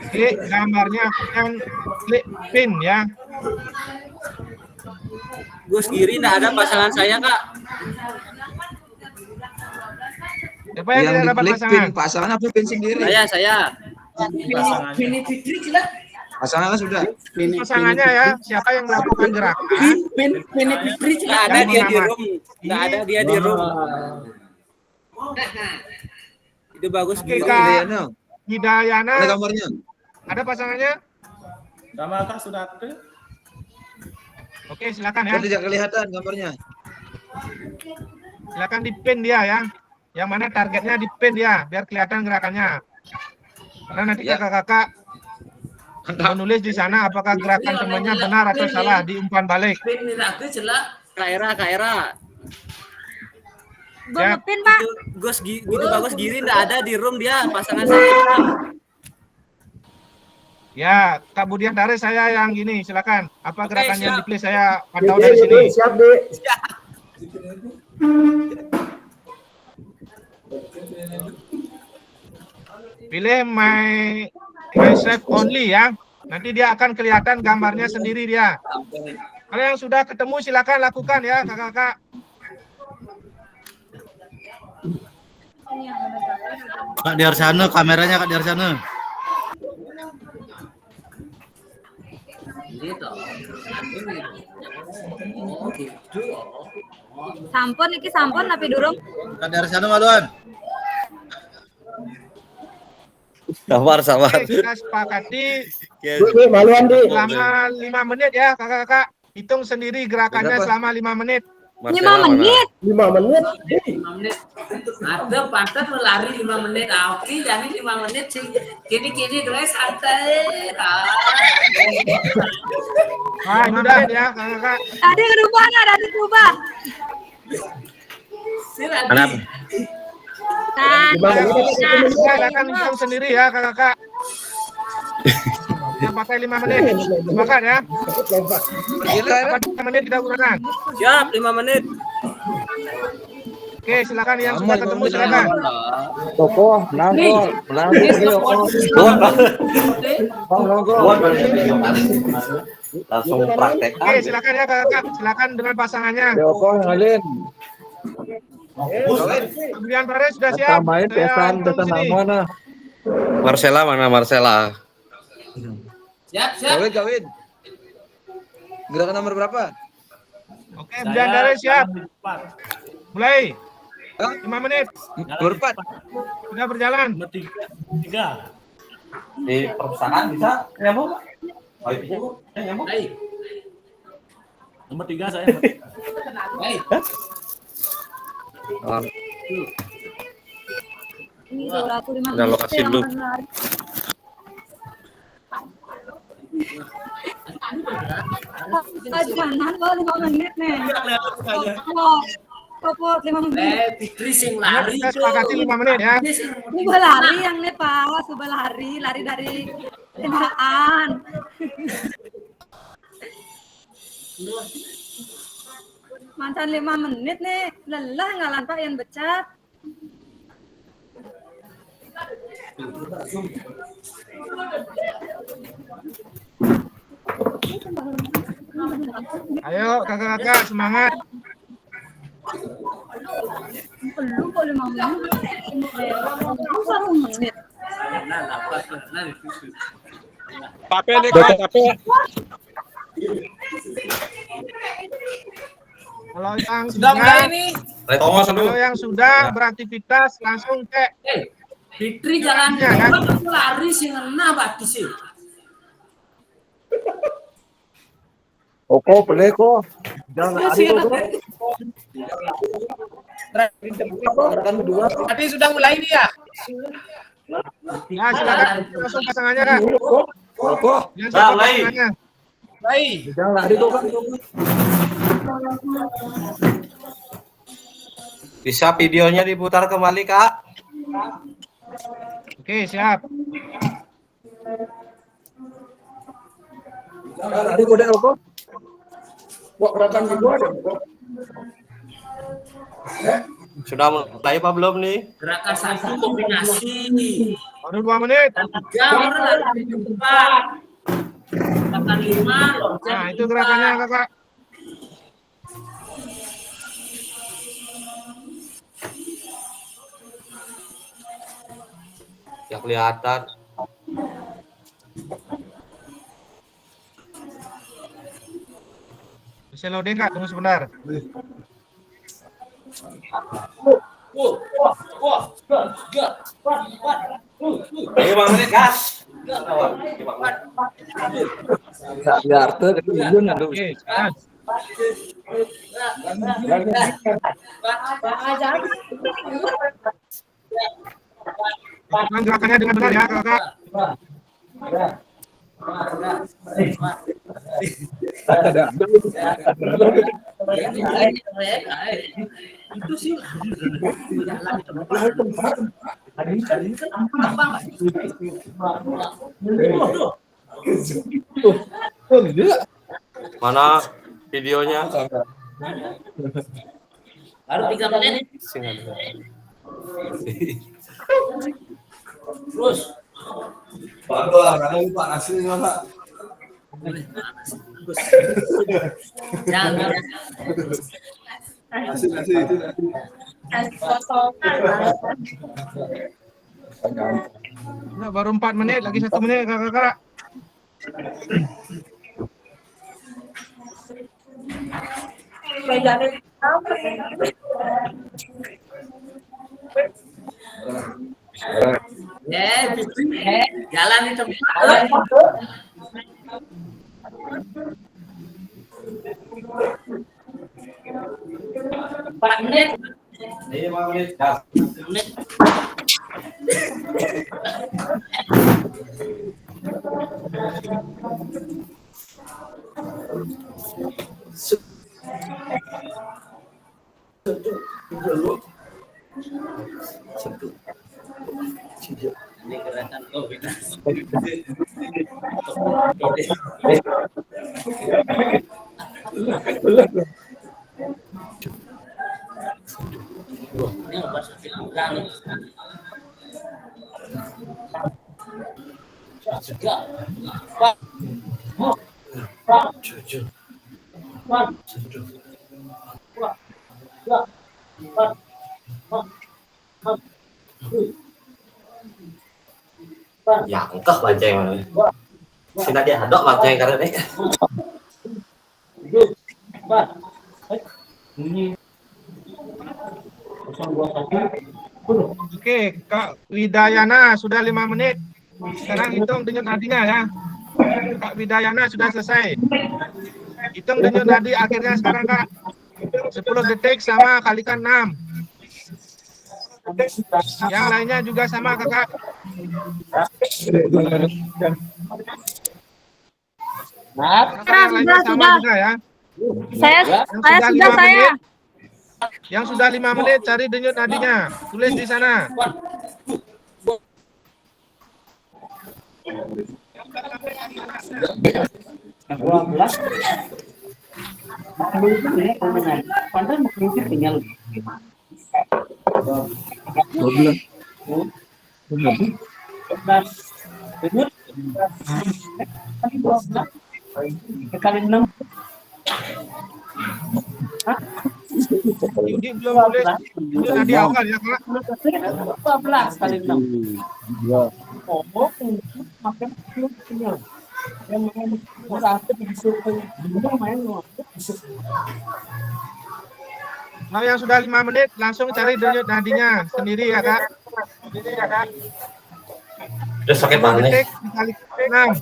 klik gambarnya kemudian klik pin ya. Gus Giri enggak ada pasangan saya, Kak. Siapa yang tidak dapat diklik pasangan? pin pasangan apa pin sendiri? Saya. Pasangannya. Pasangan kan sudah. Pasangannya ya, siapa yang melakukan gerakan? Enggak ada dia di room. Enggak ada dia di room. Itu bagus Oke, Giri. Kak Ada Hidayana, gambarnya. ada pasangannya? Sama Kak Sudarte. Oke, silakan ya. Kan tidak kelihatan gambarnya. Silakan di pin dia ya. Yang mana targetnya di pin dia, biar kelihatan gerakannya. Karena nanti Ya. kakak-kakak menulis di sana apakah gerakan temannya benar atau salah, diumpan balik. Kak Era. Gue ngepin Pak. Itu bagus Giri enggak ada di room dia, pasangan saya. Ya, Kak Budiantare saya yang gini, silakan. Apa Oke, gerakan yang siap. dipilih saya pantau dari sini. Siap, Dek. Pilih myself only ya. Nanti dia akan kelihatan gambarnya sendiri dia. Kalau yang sudah ketemu silakan lakukan ya kakak-kakak. Kak Diarsana, kameranya Kak Diarsana. Sampun iki sampun tapi durung. Kak Diarsana maluan. Sabar. Oke, kita sepakati Dek, maluan, Dek. selama 5 menit ya kakak-kakak. Hitung sendiri gerakannya Berapa? selama 5 menit. 5 menit. 5 menit. Dek. 5 menit. Ada pantat melari 5 menit. Oke, jadi 5 menit sih. Kini dua santai. Nah, itu dah ya kakak-kakak. Tadi berubah. Silakan. Silakan hitung sendiri ya kakak. Yang pakai 5 menit. Sepakat ya. 5 menit kita gunakan. Siap, 5 menit. Oke, silakan yang sudah ketemu silakan. Toko, menang gol. Menang gol. Langsung praktek. Oke, silakan ya kakak. Silakan dengan pasangannya. Toko ngalin. Kemudian Faris sudah siap. Main pesan mana? Marcela mana Marcela? Siap. Kawin. Gerakan nomor berapa? Oke, kemudian Faris siap. Mulai. 5 menit. Nomor 4. Sudah berjalan. Nomor 3. Di perpustakaan bisa nyambung? Oh, itu nyambung. Nomor 3 saya. Ini 250. Ada lokasi dulu. Jangan lo 5 menit nih. Pokok 5 menit. Fikri sing lari. Kita sepakati 5 menit ya. Coba lari yang nih Pak, coba lari dari kendaraan. Mantan 5 menit nih, lelah nggak lantak yang becat. Ayo kakak-kakak semangat. Belum kok 5 menit. 1 menit. Capek nih kak, capek. Kalau yang Sudah mulai nih. Thomas dulu. kalau yang sudah beraktivitas langsung cek. Fikri jangan Ya, kan? lari sing ngena bati sih. Koko, boleh kok. Jangan lari kok. Gerakan kedua. Tadi sudah mulai nih ya. Ya silakan langsung pasangannya kak. Koko, Yang siapa pasangannya? Baik. jangan lari kok kan. Bisa videonya diputar kembali, Kak? Oke siap. Jangan lari kok deh kok. Kok gerakan kedua deh kok. Sudah mulai apa belum nih? Gerakan 1 kombinasi. Baru 2 menit. 3 orang lari di depan. Gerakan 5 loncat. Nah itu gerakannya kakak. Ya kelihatan. Bisa loading kak, tunggu sebentar. Ayo 5 menit, gas. Biar tuh ketujuan ada. Oke, silakan. Lakukan gerakannya dengan benar ya kakak. Ada. Itu sih jalan di tempat. Mana videonya? Baru 3 menit. Terus. Jangan. Nah, baru 4 menit, lagi 1 menit kakak-kakak. Jalan di tempat. 4 menit. 5 menit, gas. Ini gerakan koordinasi. Ini bahasa Filipina nih. Ya, engkau banceng mana? Sina dia hadok banceng karena ini. Oke, Kak Widayana sudah 5 menit. Sekarang hitung denyut nadinya ya. Kak Widayana sudah selesai. Hitung denyut nadi akhirnya sekarang Kak. 10 detik sama kalikan 6. Yang lainnya juga sama Kakak. Yang lainnya sama juga ya. Saya sudah saya. Yang sudah 5 menit cari denyut nadinya. Tulis di sana. Yudi belum tulis denyut nadi awal ya Kak. 14 kali 6. Nah, yang sudah 5 menit langsung cari denyut nadinya sendiri ya Kak. Udah sakit banget nih. Detik dikali 6.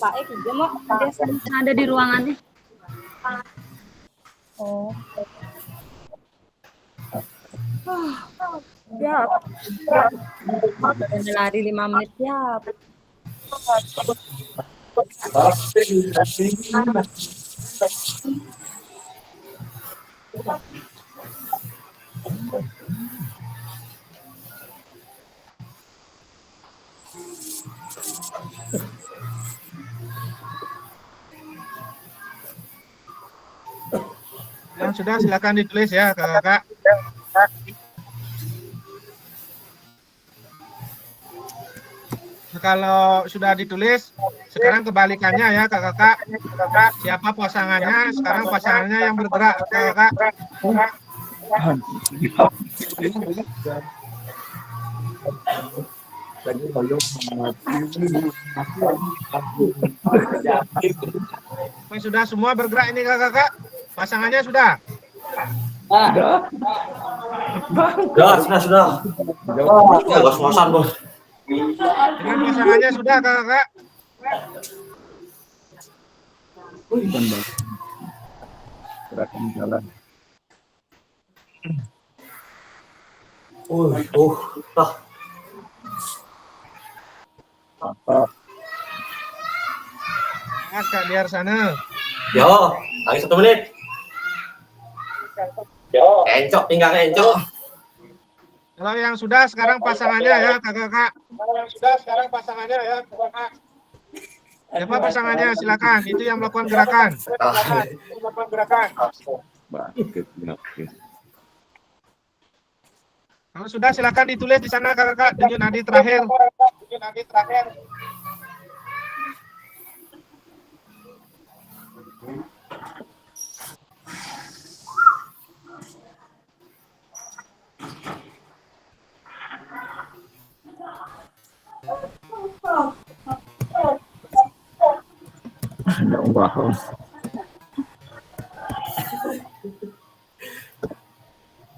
Pak juga mau ada di ruangannya. Oh. Siap. Udah lari 5 menit siap. Yang sudah silakan ditulis ya Kakak. Kalau sudah ditulis, sekarang kebalikannya ya Kakak. Siapa pasangannya, sekarang pasangannya yang bergerak Kakak. Sudah semua bergerak ini Kakak. Pasangannya sudah. Sudah. Ngos-ngosan, Bos. Dengan pasangannya sudah Kakak. Gerakan jalan. Kak biar sana. Yo, lagi 1 menit. Encok, tinggal encok. Kalau yang sudah sekarang pasangannya ya Kakak. Siapa pasangannya silakan. Itu yang melakukan gerakan. Kalau sudah silakan ditulis di sana Kakak. Denyut nadi terakhir.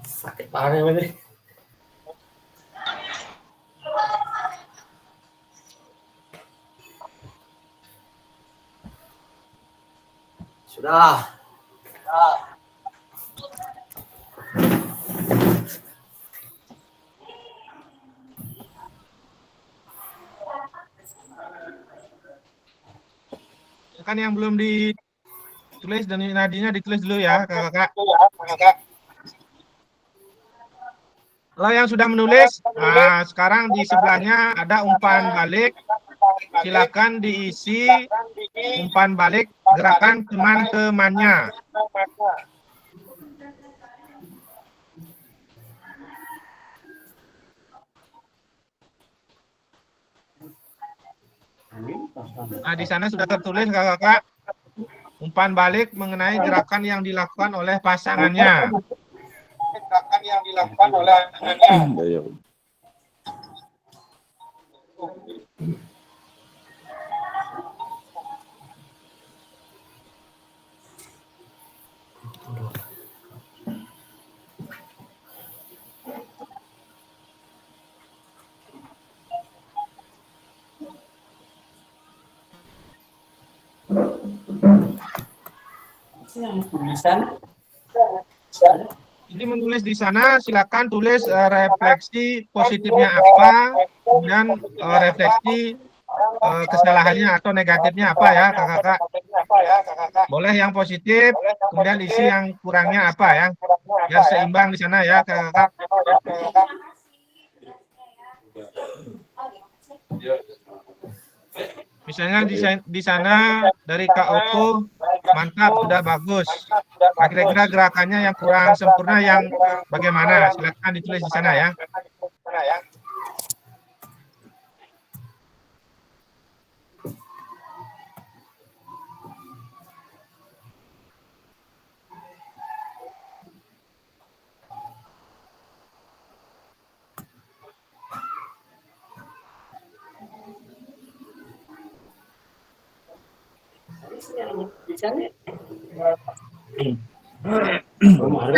Sakit parah ini. Sudah. silakan yang belum ditulis dan nadinya ditulis dulu ya, kakak. Kalau yang sudah menulis, sekarang di sebelahnya ada umpan balik. Silakan diisi umpan balik gerakan teman-temannya. Nah, di sana sudah tertulis kakak umpan balik mengenai gerakan yang dilakukan oleh pasangannya. Jadi menulis di sana silakan tulis refleksi positifnya apa dan refleksi kesalahannya atau negatifnya apa ya kakak. Boleh yang positif, kemudian isi yang kurangnya apa ya, biar seimbang di sana ya kakak. Misalnya di sana dari Kak Oko, mantap, sudah bagus. Nah, kira-kira gerakannya yang kurang sempurna yang bagaimana? Silakan ditulis di sana ya.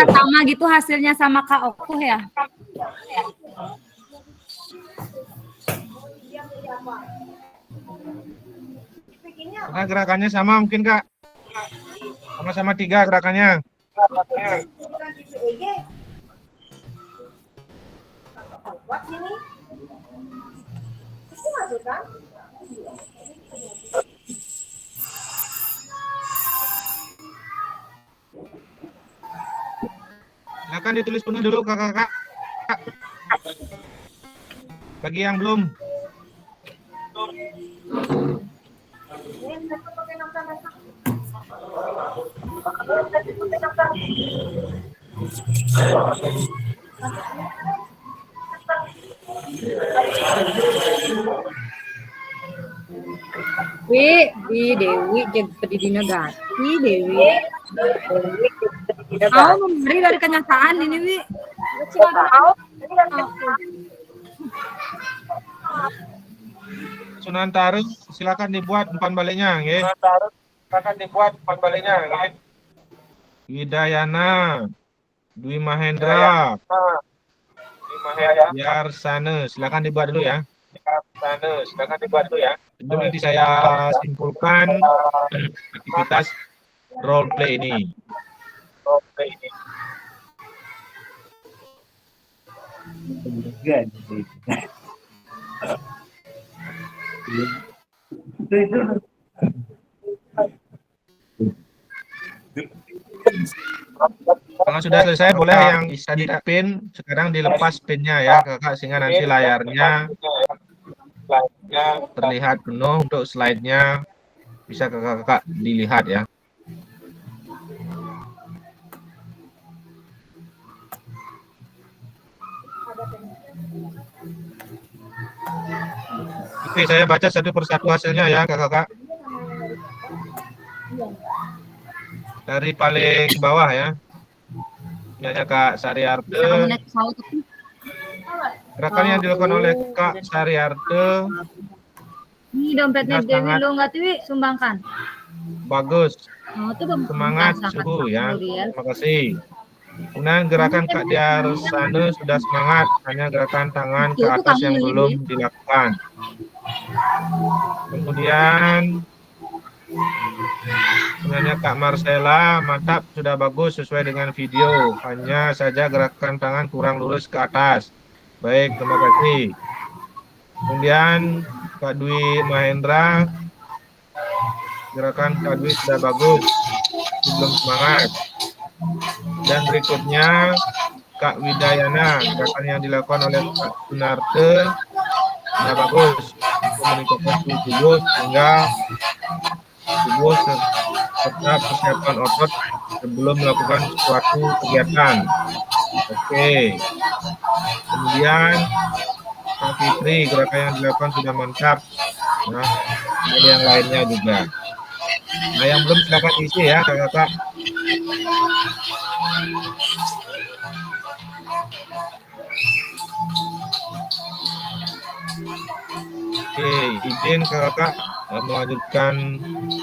Sama gitu hasilnya sama Kak Oku ya? Karena gerakannya sama mungkin Kak. Sama-sama 3 gerakannya. Silakan ditulis penuh dulu kakak. Bagi yang belum. Dewi jadi pedidina ganti Dewi. Mau memberi dari kenyataan ini Wi. Sunan Taruh silakan dibuat umpan baliknya nggih. Widayana, Dwi Mahendra, Yarsane, silakan dibuat dulu ya. Itu nanti saya simpulkan aktivitas role play ini. Kalau sudah selesai boleh yang bisa dipin, sekarang dilepas pinnya ya kakak, sehingga nanti layarnya terlihat penuh untuk slide-nya bisa kakak dilihat ya. Oke, saya baca satu persatu hasilnya ya kakak. Dari paling bawah ya. Ini ada Kak Sariarte. Gerakan yang dilakukan oleh Kak Sariarte. Ini dompetnya Dewi lo nggak Dewi sumbangkan. Bagus. Oh, itu Semangat suhu ya. Terima kasih. Kemudian gerakan Kak Diarsane sudah semangat, hanya gerakan tangan ke atas yang belum dilakukan. Kemudian sebenarnya Kak Marcella, mantap, sudah bagus sesuai dengan video, hanya saja gerakan tangan kurang lurus ke atas. Baik, terima kasih. Kemudian Kak Dwi Mahendra, gerakan Kak Dwi sudah bagus, belum semangat. Dan berikutnya Kak Widayana, gerakan yang dilakukan oleh Kak Sunarte sudah bagus, komunikasi tubuh sehingga tubuh serta persiapan otot sebelum melakukan suatu kegiatan. Oke. Kemudian Kak Fitri, gerakan yang dilakukan sudah mantap. Nah, dan yang lainnya juga. Nah, yang belum silakan isi ya, kakak-kakak. Oke, izin kakak melanjutkan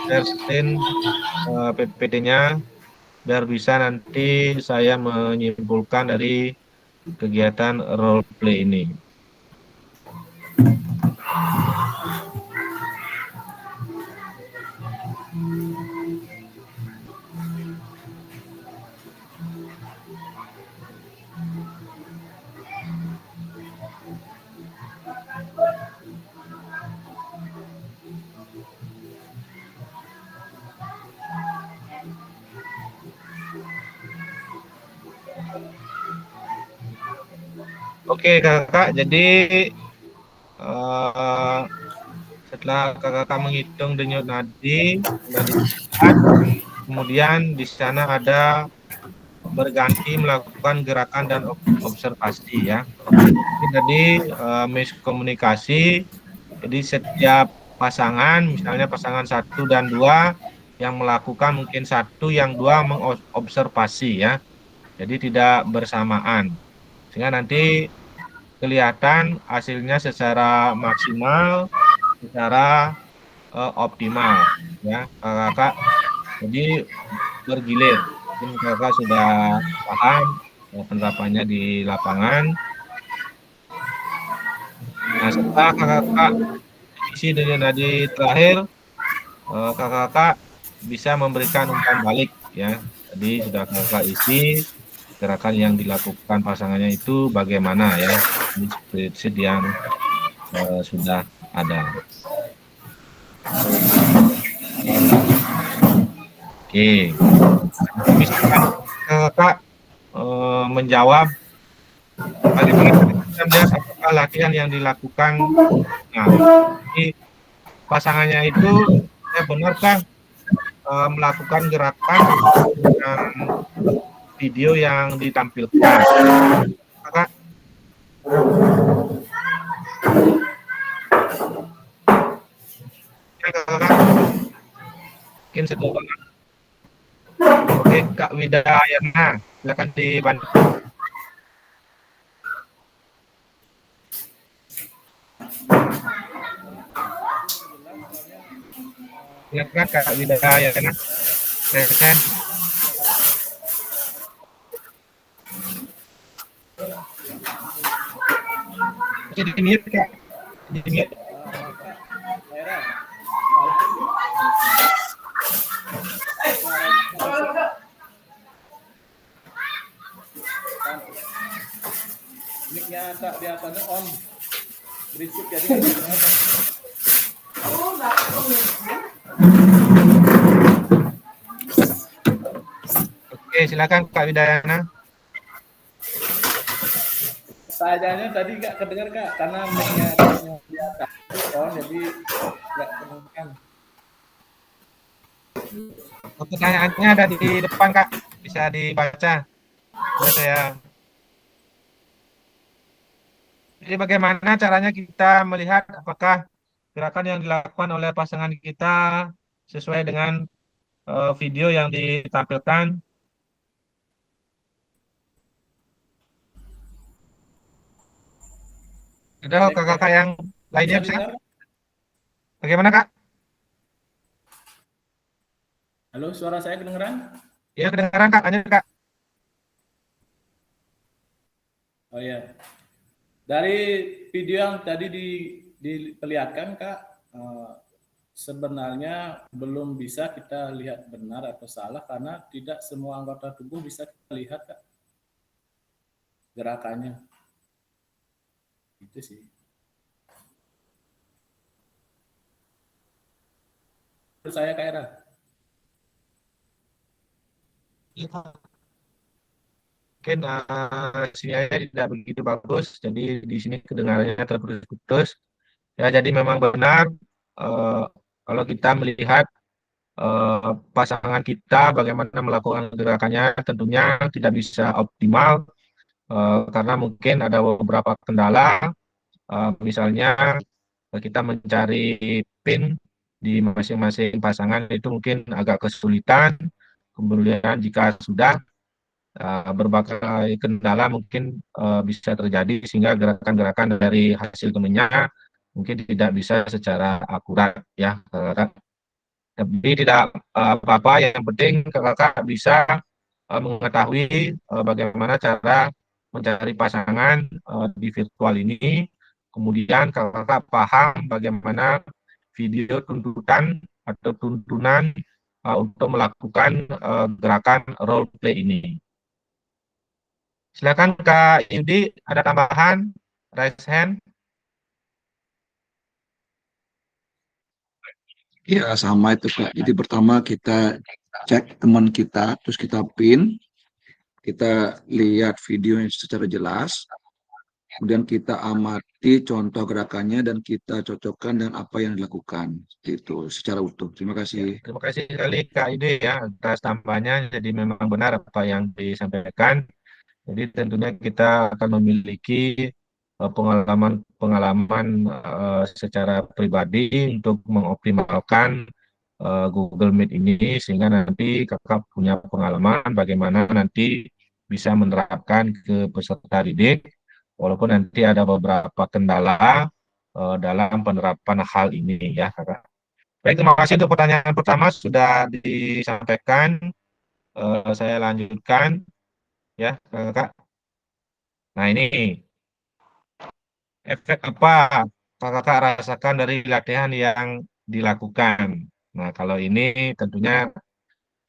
share screen PPT-nya biar bisa nanti saya menyimpulkan dari kegiatan role play ini. Oke kakak, jadi setelah kakak menghitung denyut nadi, kemudian di sana ada berganti melakukan gerakan dan observasi ya. Jadi miskomunikasi, jadi setiap pasangan, misalnya pasangan 1 dan 2 yang melakukan mungkin 1, yang 2 mengobservasi ya. Jadi tidak bersamaan. Sehingga nanti kelihatan hasilnya secara maksimal, secara optimal ya kakak. Jadi bergilir. Mungkin kakak sudah paham penerapannya di lapangan. Nah, setelah kakak isi dengan nadi terakhir, kakak bisa memberikan umpan balik ya. Jadi sudah kakak isi gerakan yang dilakukan pasangannya itu bagaimana ya, ini spreadsheet yang sudah ada. Oke, bisa kakak menjawab bagaimana kita melihat apakah latihan yang dilakukan. Nah, jadi pasangannya itu benarkah melakukan gerakan dengan video yang ditampilkan. Kakak. Mungkin sedang. Oke, Kak Widayana, silakan dibantu. Silakan Kak Widayana. Present. Jadi di-mute Kak. Di-mute. Mic-nya Kak di atasnya on. Berisik jadi. Oke, silakan Kak Widayana. Sajanya tadi nggak kedengar Kak karena mic-nya di atas on jadi nggak kedengar. Pertanyaannya ada di depan Kak, bisa dibaca. Saya. Jadi bagaimana caranya kita melihat apakah gerakan yang dilakukan oleh pasangan kita sesuai dengan video yang ditampilkan? Ada kakak-kakak yang lainnya bisa? Bagaimana Kak? Halo, suara saya kedengeran? Ya kedengaran Kak, lanjut Kak. Oh ya. Dari video yang tadi diperlihatkan Kak, sebenarnya belum bisa kita lihat benar atau salah karena tidak semua anggota tubuh bisa kita lihat Kak gerakannya. Itu sih. menurut saya Kak Era. Mungkin sinyalnya tidak begitu bagus, jadi di sini kedengarannya terputus-putus. Ya, jadi memang benar kalau kita melihat pasangan kita bagaimana melakukan gerakannya tentunya tidak bisa optimal karena mungkin ada beberapa kendala, misalnya kita mencari pin di masing-masing pasangan itu mungkin agak kesulitan. Kemudian jika sudah berbagai kendala mungkin bisa terjadi sehingga gerakan-gerakan dari hasil temennya mungkin tidak bisa secara akurat ya kakak. Tapi tidak apa-apa, yang penting kakak bisa mengetahui bagaimana cara mencari pasangan di virtual ini. Kemudian kakak paham bagaimana video tuntutan atau tuntunan untuk melakukan gerakan role play ini. Silakan Kak Yudi, ada tambahan? Raise hand. Ya, sama itu Kak. Jadi pertama kita cek teman kita, terus kita pin, kita lihat videonya secara jelas, kemudian kita amati contoh gerakannya dan kita cocokkan dengan apa yang dilakukan. Itu secara utuh. Terima kasih. Terima kasih sekali Kak Ide ya atas tambahannya. Jadi memang benar apa yang disampaikan. Jadi tentunya kita akan memiliki pengalaman secara pribadi untuk mengoptimalkan Google Meet ini sehingga nanti kakak punya pengalaman bagaimana nanti bisa menerapkan ke peserta didik walaupun nanti ada beberapa kendala dalam penerapan hal ini ya kakak. Baik, terima kasih untuk pertanyaan pertama sudah disampaikan. Saya lanjutkan ya kakak. Nah ini efek apa kakak rasakan dari latihan yang dilakukan. Nah kalau ini tentunya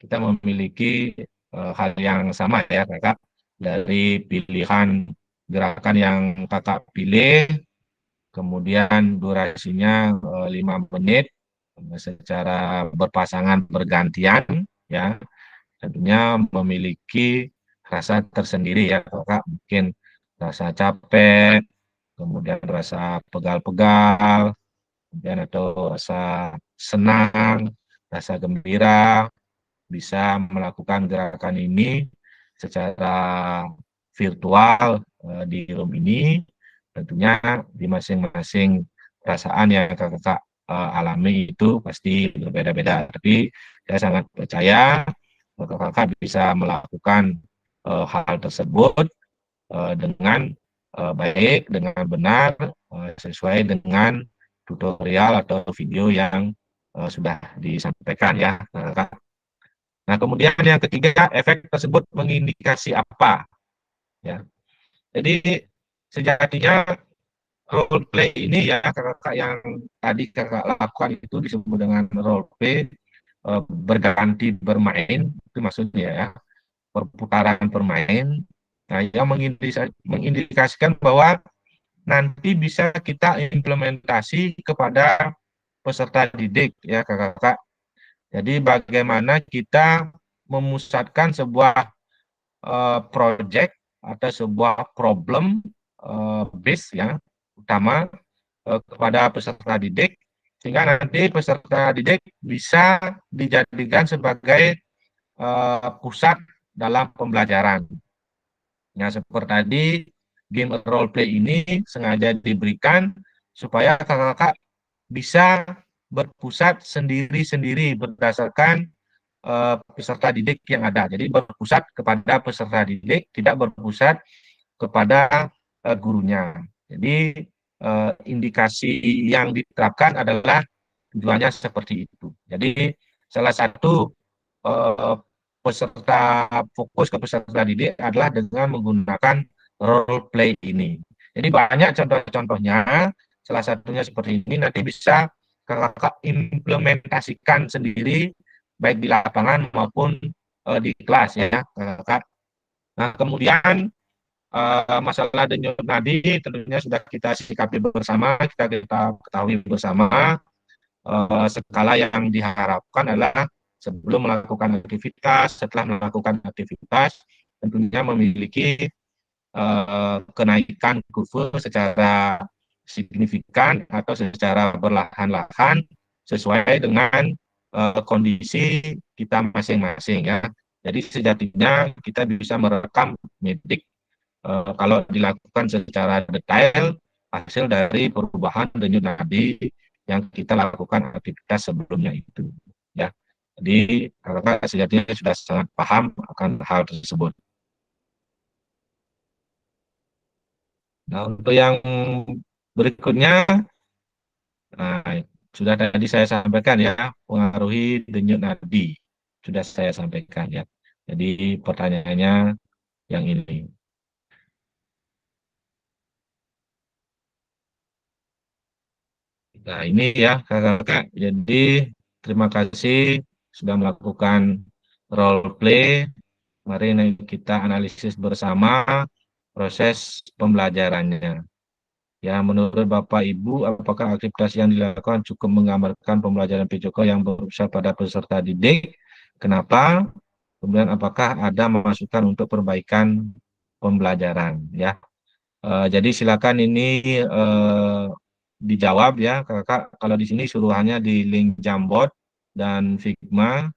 kita memiliki hal yang sama ya kakak, dari pilihan gerakan yang kakak pilih, kemudian durasinya 5 menit secara berpasangan bergantian ya, tentunya memiliki rasa tersendiri ya kakak, mungkin rasa capek, kemudian rasa pegal-pegal, kemudian atau rasa senang, rasa gembira, bisa melakukan gerakan ini secara virtual di room ini, tentunya di masing-masing perasaan yang kakak alami itu pasti berbeda-beda. Tapi saya sangat percaya kakak bisa melakukan hal tersebut dengan baik, dengan benar, sesuai dengan tutorial atau video yang sudah disampaikan ya kakak. Nah kemudian yang ketiga, efek tersebut mengindikasi apa? Ya, jadi sejatinya role play ini ya kakak yang tadi kakak lakukan itu disebut dengan role play, berganti bermain, itu maksudnya ya, perputaran bermain. Nah, yang mengindikasikan bahwa nanti bisa kita implementasi kepada peserta didik ya kakak. Jadi bagaimana kita memusatkan sebuah project atau sebuah problem base ya utama kepada peserta didik sehingga nanti peserta didik bisa dijadikan sebagai pusat dalam pembelajaran. Nah, seperti tadi game role play ini sengaja diberikan supaya kakak-kakak bisa berpusat sendiri-sendiri berdasarkan peserta didik yang ada. Jadi berpusat kepada peserta didik, tidak berpusat kepada gurunya. Jadi indikasi yang diterapkan adalah tujuannya seperti itu. Jadi salah satu peserta fokus ke peserta didik adalah dengan menggunakan role play ini. Jadi banyak contoh-contohnya, salah satunya seperti ini, nanti bisa kakak implementasikan sendiri baik di lapangan maupun di kelas ya kakak. Nah kemudian masalah denyut nadi tentunya sudah kita sikapi bersama, kita ketahui bersama skala yang diharapkan adalah sebelum melakukan aktivitas, setelah melakukan aktivitas, tentunya memiliki kenaikan kurva secara signifikan atau secara perlahan-lahan sesuai dengan kondisi kita masing-masing ya. Jadi sejatinya kita bisa merekam medik kalau dilakukan secara detail hasil dari perubahan denyut nadi yang kita lakukan aktivitas sebelumnya itu ya. Jadi kakak sejatinya sudah sangat paham akan hal tersebut. Nah, untuk yang berikutnya, nah, sudah tadi saya sampaikan ya, pengaruhi denyut nadi. Sudah saya sampaikan ya. Jadi pertanyaannya yang ini. Nah, ini ya kakak-kakak. Jadi terima kasih sudah melakukan role play. Mari kita analisis bersama proses pembelajarannya. Ya, menurut Bapak Ibu, apakah aktivitas yang dilakukan cukup menggambarkan pembelajaran PJOK yang berusaha pada peserta didik? Kenapa? Kemudian apakah ada masukan untuk perbaikan pembelajaran? Ya, jadi silakan ini dijawab ya, kakak. Kalau di sini suruhannya di link Jamboard dan Figma,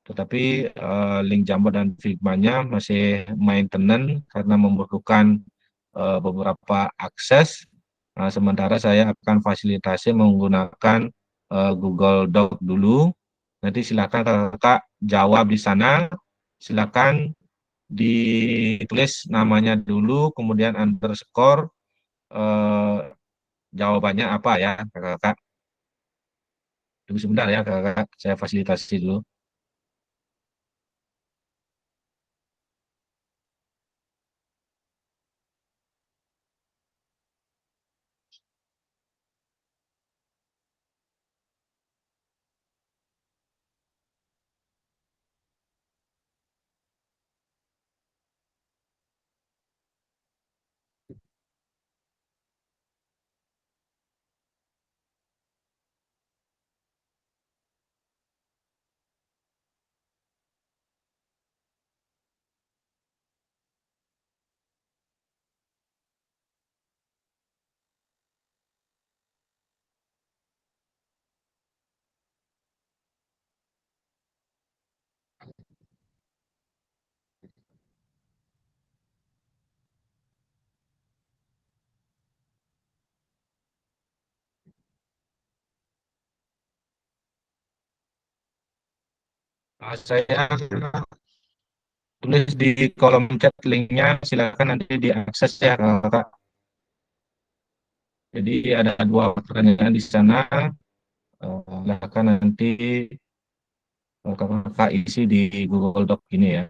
tetapi link Jamboard dan Figma-nya masih maintenance karena membutuhkan beberapa akses. Sementara saya akan fasilitasi menggunakan Google Doc dulu. Nanti silakan kakak jawab di sana. Silakan ditulis namanya dulu, kemudian underscore jawabannya apa ya kakak. Tunggu sebentar ya kakak, saya fasilitasi dulu. Saya tulis di kolom chat linknya, silakan nanti diakses ya kakak. Jadi ada dua pertanyaan di sana, silakan nanti kakak isi di Google Doc ini ya.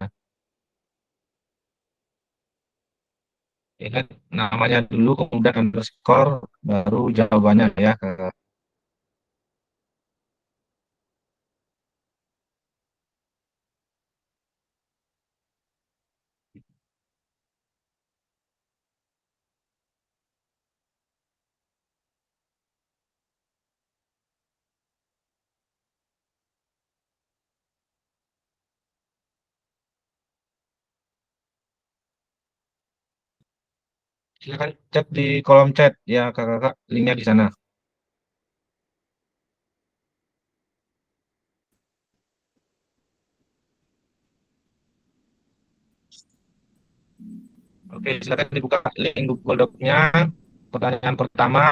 Ingat namanya dulu, kemudian underscore, baru jawabannya ya kakak. Silakan chat di kolom chat ya kakak, linknya di sana. Oke, silakan dibuka link Google Doc-nya. Pertanyaan pertama,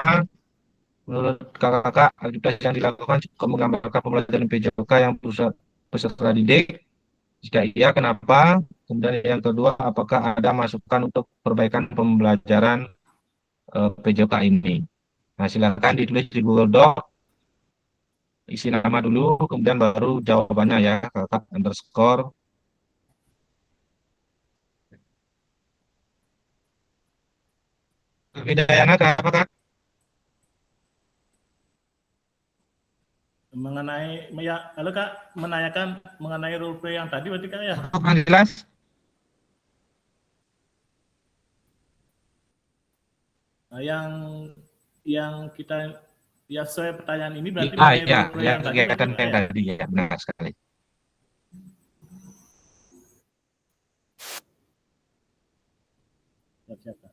menurut kakak, aktivitas yang dilakukan cukup menggambarkan pembelajaran PJOK yang peserta didik? Jika iya, kenapa? Kemudian yang kedua, apakah ada masukan untuk perbaikan pembelajaran PJOK ini? Nah, silakan ditulis di Google Doc, isi nama dulu, kemudian baru jawabannya ya, kakak underscore. Hidayana, kakak? Mengenai ya, halo Kak, menanyakan mengenai role play yang tadi berarti Kak ya? Jelas? Nah, yang kita Ya, sesuai pertanyaan ini berarti Ah, meniru ya, yang tadi kegiatan berarti, Pak, yang ya? tadi ya, benar sekali. Siap-siap, Pak.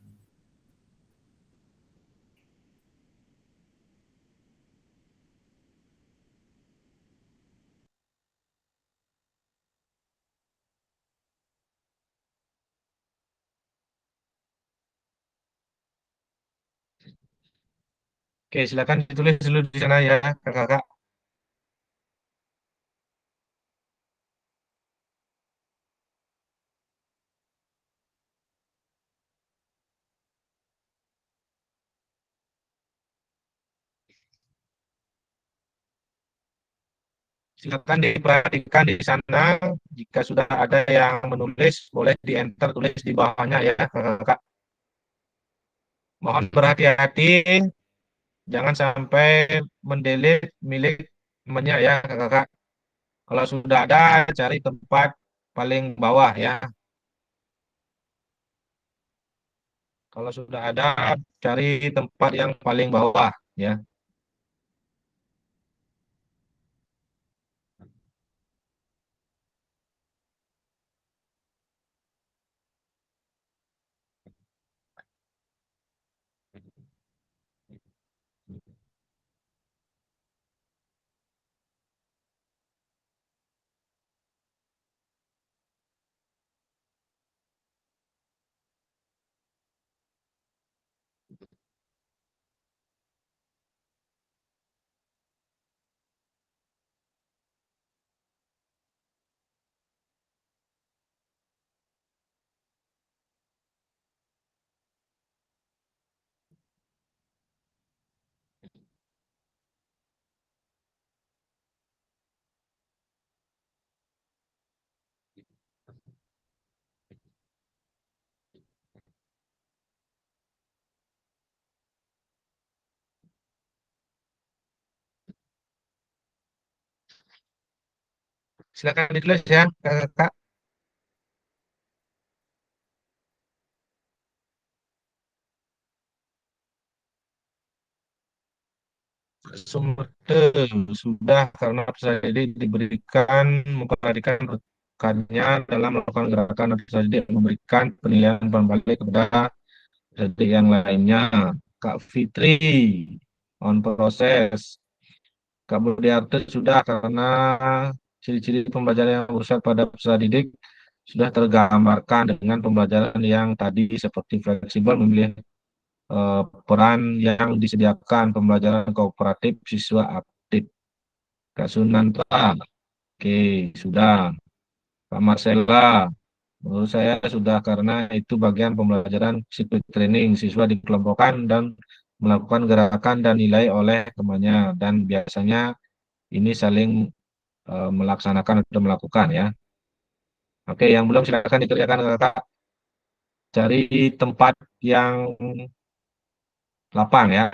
Oke, silakan ditulis dulu di sana ya, kakak-kakak. Silakan diperhatikan di sana. Jika sudah ada yang menulis, boleh di-enter tulis di bawahnya ya, kakak-kakak. Mohon berhati-hati, jangan sampai mendelete milik temannya ya, kakak-kakak. Kalau sudah ada, cari tempat paling bawah ya. Kalau sudah ada, cari tempat yang paling bawah ya. Silakan ditulis ya, kakak. Sumber sudah karena peserta didik diberikan memperhatikan rekannya dalam melakukan gerakan peserta didik memberikan penilaian balik kepada peserta didik yang lainnya. Kak Fitri on proses. Kak Budiarto sudah karena ciri-ciri pembelajaran yang berusaha pada peserta didik sudah tergambarkan dengan pembelajaran yang tadi seperti fleksibel memilih peran yang disediakan pembelajaran kooperatif siswa aktif. Kak Sunanta, oke, sudah. Kak Marcella, menurut saya sudah karena itu bagian pembelajaran psikologi training siswa dikelompokkan dan melakukan gerakan dan nilai oleh temannya dan biasanya ini saling melaksanakan atau melakukan ya. Oke, yang belum silakan dikerjakan kakak. Cari tempat yang lapang ya.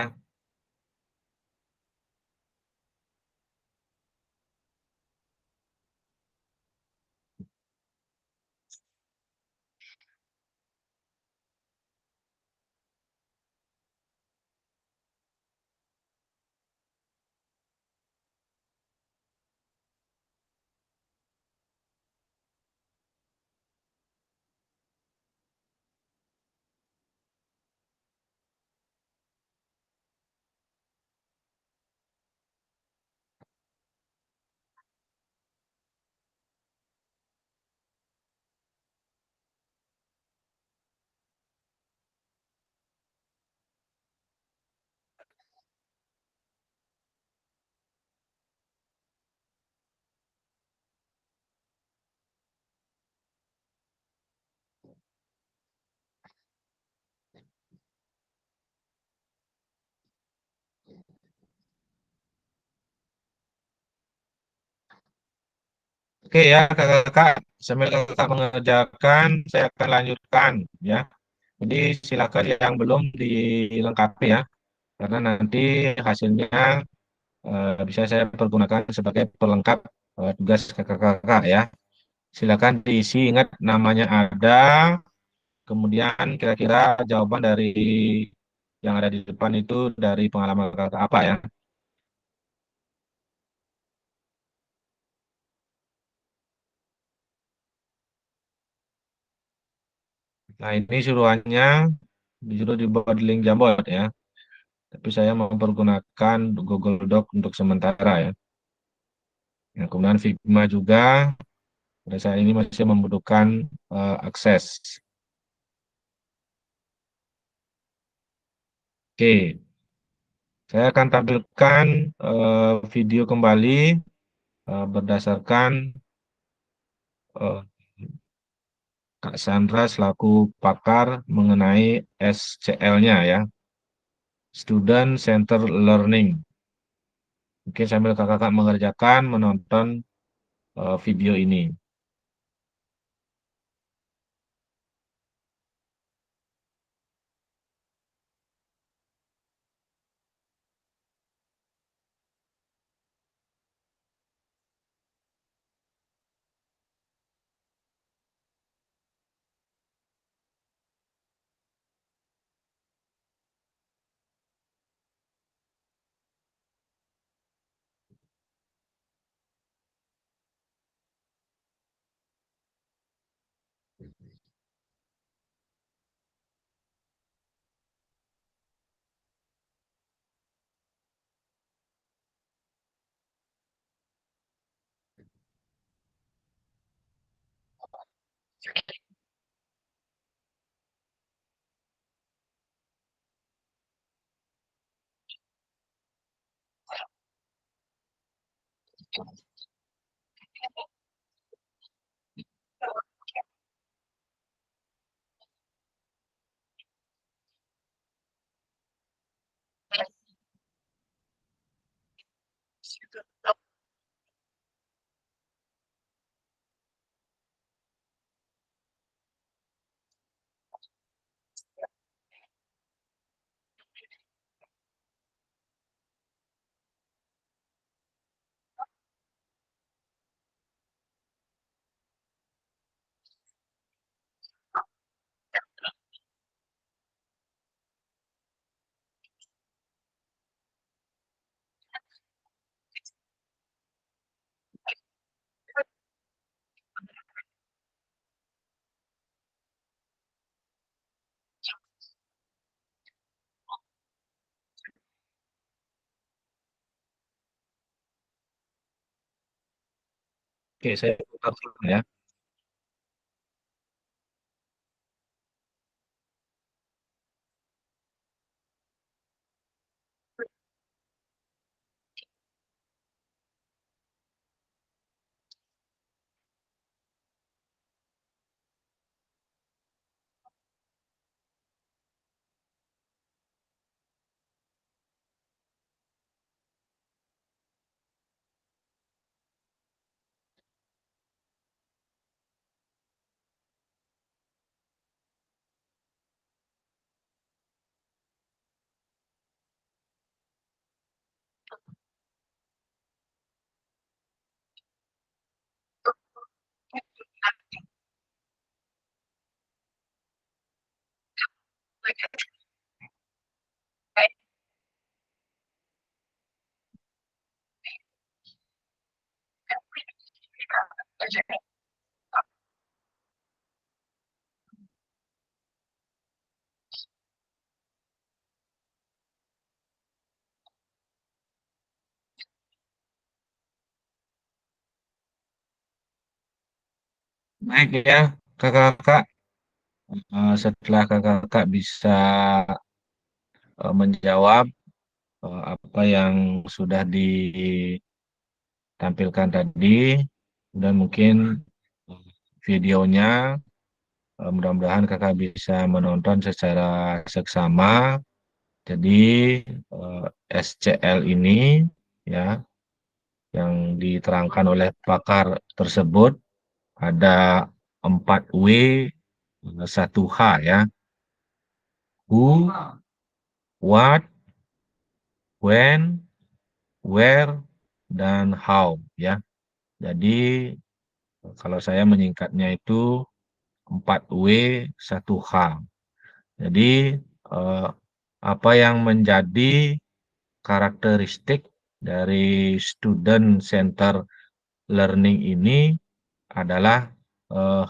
Oke ya kakak-kakak, sambil kakak mengerjakan, saya akan lanjutkan ya. Jadi silakan yang belum dilengkapi ya, karena nanti hasilnya bisa saya pergunakan sebagai pelengkap tugas kakak-kakak ya. Silakan diisi, ingat namanya ada, kemudian kira-kira jawaban dari yang ada di depan itu dari pengalaman kakak apa ya. Nah, ini suruhannya disuruh dibuat di link Jamboard ya. Tapi saya mempergunakan Google Doc untuk sementara ya. Nah, kemudian Figma juga pada saat ini masih membutuhkan akses. Oke, saya akan tampilkan video kembali berdasarkan eh, Kak Sandra selaku pakar mengenai SCL-nya ya, Student Center Learning. Mungkin sambil kakak-kakak mengerjakan, menonton video ini. Oke, saya buka dulu ya. Baik ya, kakak-kakak. Setelah kakak-kakak bisa menjawab apa yang sudah ditampilkan tadi, dan mungkin videonya, mudah-mudahan kakak bisa menonton secara seksama. Jadi SCL ini ya yang diterangkan oleh pakar tersebut ada 4W 1H ya. Who, what, when, where, dan how ya. Jadi kalau saya menyingkatnya itu 4W 1H. Jadi apa yang menjadi karakteristik dari student center learning ini adalah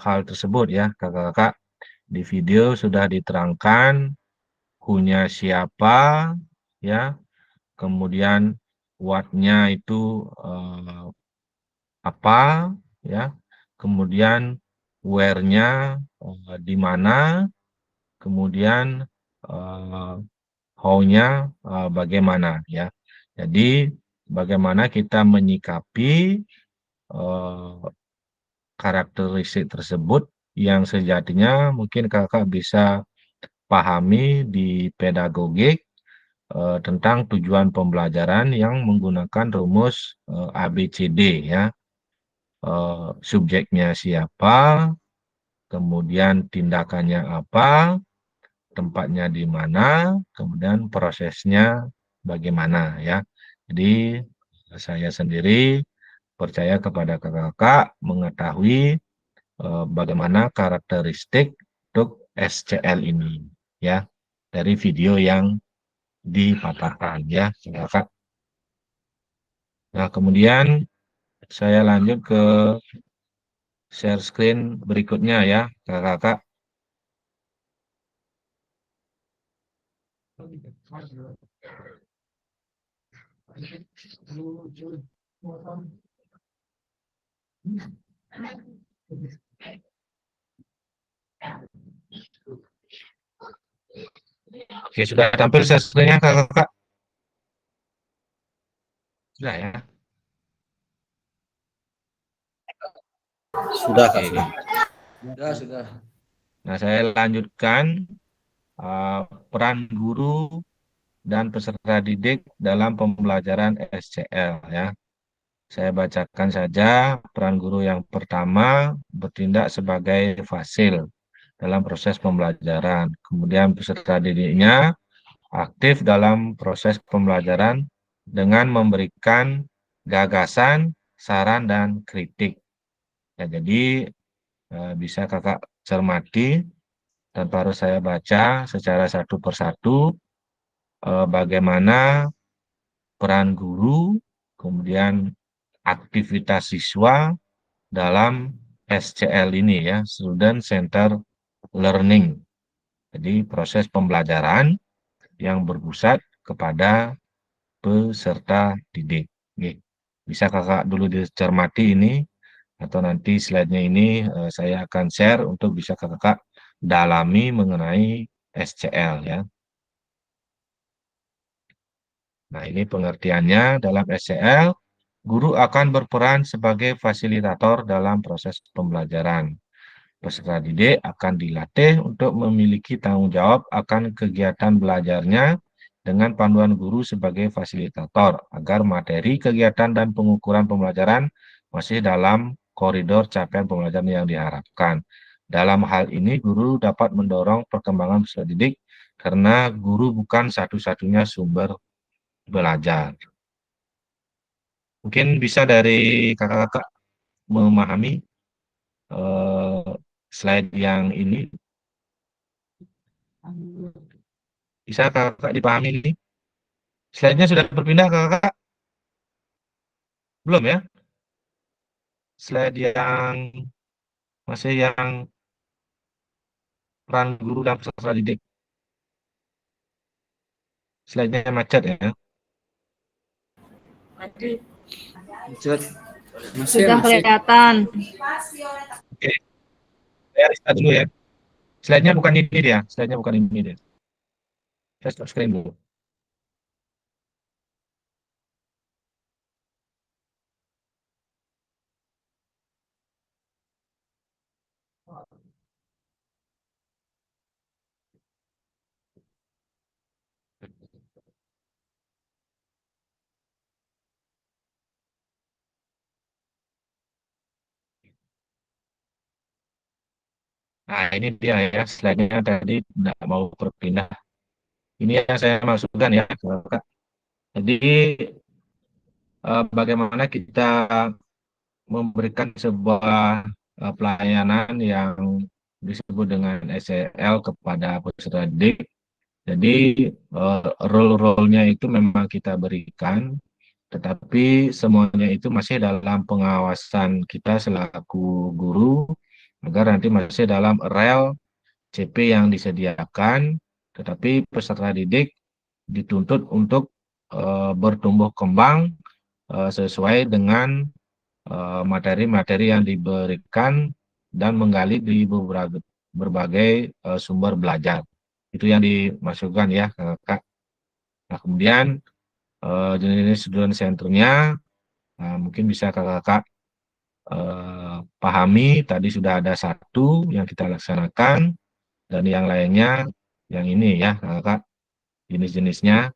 hal tersebut ya kakak-kakak. Di video sudah diterangkan who-nya siapa, ya, kemudian what-nya itu apa, ya, kemudian where-nya di mana, kemudian how-nya bagaimana, ya. Jadi bagaimana kita menyikapi karakteristik tersebut yang sejatinya mungkin kakak bisa pahami di pedagogik tentang tujuan pembelajaran yang menggunakan rumus ABCD, ya. Subjeknya siapa, kemudian tindakannya apa, tempatnya di mana, kemudian prosesnya bagaimana, ya. Jadi saya sendiri percaya kepada kakak-kakak mengetahui bagaimana karakteristik untuk SCL ini, ya, dari video yang dipaparkan, ya, kakak. Nah, kemudian saya lanjut ke share screen berikutnya, ya, kakak-kakak. Oke, sudah tampil share screen-nya, kakak-kakak? Sudah, ya? Sudah, Kak. Oke. Sudah. Nah, saya lanjutkan peran guru dan peserta didik dalam pembelajaran SCL, ya. Saya bacakan saja peran guru yang pertama, bertindak sebagai fasil dalam proses pembelajaran. Kemudian peserta didiknya aktif dalam proses pembelajaran dengan memberikan gagasan, saran, dan kritik. Ya, jadi bisa kakak cermati tanpa harus saya baca secara satu persatu bagaimana peran guru, kemudian aktivitas siswa dalam SCL ini, ya, Student Center Learning. Jadi proses pembelajaran yang berpusat kepada peserta didik. Oke. Bisa kakak dulu dicermati ini, atau nanti slide-nya ini saya akan share untuk bisa kakak dalami mengenai SCL, ya. Nah, ini pengertiannya dalam SCL. Guru akan berperan sebagai fasilitator dalam proses pembelajaran. Peserta didik akan dilatih untuk memiliki tanggung jawab akan kegiatan belajarnya dengan panduan guru sebagai fasilitator agar materi, kegiatan, dan pengukuran pembelajaran masih dalam koridor capaian pembelajaran yang diharapkan. Dalam hal ini, guru dapat mendorong perkembangan peserta didik karena guru bukan satu-satunya sumber belajar. Mungkin bisa dari kakak-kakak memahami slide yang ini. Bisa kakak dipahami ini? Slide-nya sudah berpindah kakak? Belum, ya? Slide yang masih yang peran guru dan peserta didik. Slide-nya macet, ya? Sudah kelihatan. Oke, saya restart dulu, ya. Slide-nya bukan ini dia, slide-nya bukan ini dia. Saya stop screen dulu. Nah, ini dia, ya, slide-nya tadi tidak mau berpindah. Ini yang saya maksudkan, ya, kakak. Jadi, bagaimana kita memberikan sebuah pelayanan yang disebut dengan SCL kepada peserta didik. Jadi role-role-nya itu memang kita berikan, tetapi semuanya itu masih dalam pengawasan kita selaku guru, agar nanti masih dalam rel CP yang disediakan, tetapi peserta didik dituntut untuk bertumbuh kembang sesuai dengan materi-materi yang diberikan dan menggali di berbagai sumber belajar. Itu yang dimasukkan ya, Kak. Nah, kemudian jenis student centernya mungkin bisa kakak pahami. Tadi sudah ada satu yang kita laksanakan dan yang lainnya yang ini ya, kakak. Jenis-jenisnya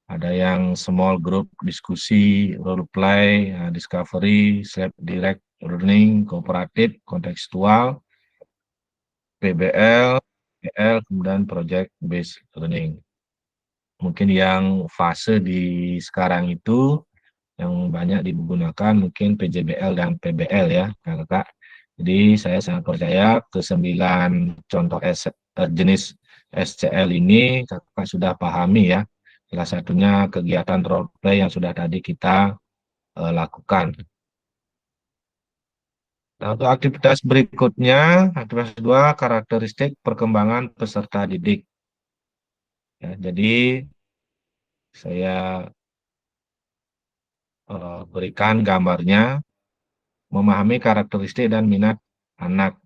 ada yang small group diskusi, role play, discovery, self direct learning, kooperatif, kontekstual, PBL, PL, kemudian project based learning. Mungkin yang fase di sekarang itu yang banyak digunakan mungkin PJBL dan PBL ya, kakak. Jadi saya sangat percaya ke-9 contoh jenis SCL ini kakak sudah pahami ya. Salah satunya kegiatan role play yang sudah tadi kita lakukan. Nah, untuk aktivitas berikutnya, aktivitas 2, karakteristik perkembangan peserta didik. Ya, jadi saya berikan gambarnya, memahami karakteristik dan minat anak.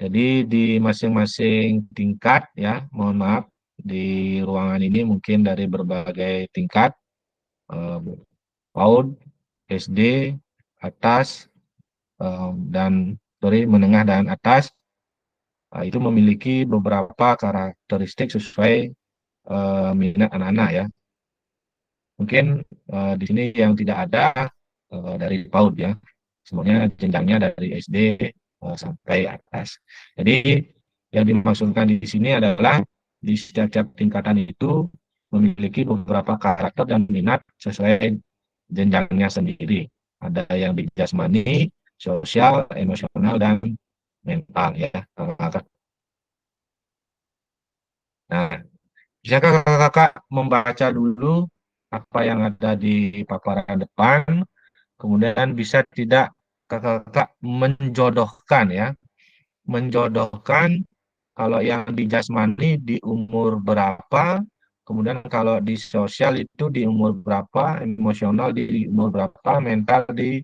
Jadi di masing-masing tingkat ya, mohon maaf, di ruangan ini mungkin dari berbagai tingkat, PAUD, SD, atas, dan menengah dan atas, itu memiliki beberapa karakteristik sesuai minat anak-anak ya. Mungkin di sini yang tidak ada dari PAUD ya, semuanya jenjangnya dari SD sampai atas. Jadi yang dimaksudkan di sini adalah di setiap tingkatan itu memiliki beberapa karakter dan minat sesuai jenjangnya sendiri. Ada yang di jasmani, sosial, emosional, dan mental ya. Nah, bisakah kakak-kakak membaca dulu apa yang ada di paparan depan, kemudian bisa tidak kakak-kakak menjodohkan ya, menjodohkan kalau yang di jasmani di umur berapa, kemudian kalau di sosial itu di umur berapa, emosional di umur berapa, mental di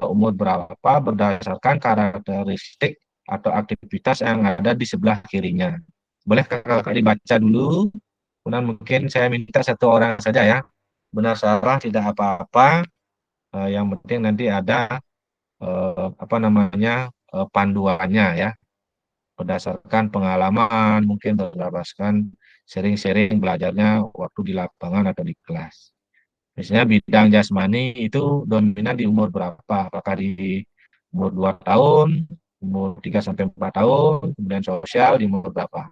umur berapa, berdasarkan karakteristik atau aktivitas yang ada di sebelah kirinya. Boleh kakak-kakak dibaca dulu, kemudian mungkin saya minta satu orang saja ya, benar salah tidak apa-apa, yang penting nanti ada apa namanya panduannya ya, berdasarkan pengalaman, mungkin berdasarkan sering-sering belajarnya waktu di lapangan atau di kelas. Misalnya bidang jasmani itu dominan di umur berapa? Apakah di umur 2 tahun, umur 3 sampai 4 tahun, kemudian sosial di umur berapa?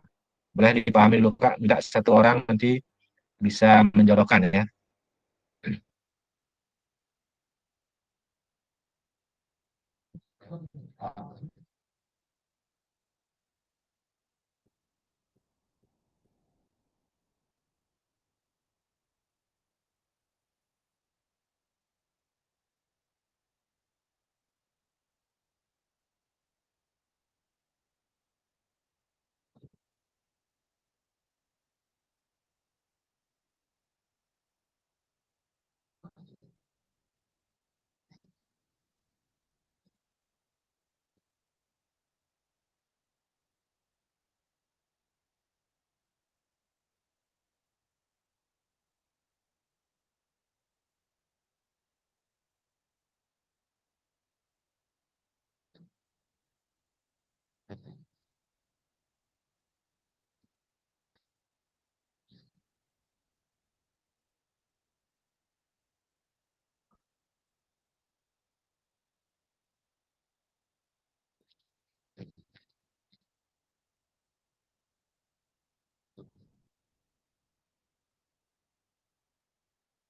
Boleh dipahami dulu Kak, tidak satu orang nanti bisa menjodohkan ya.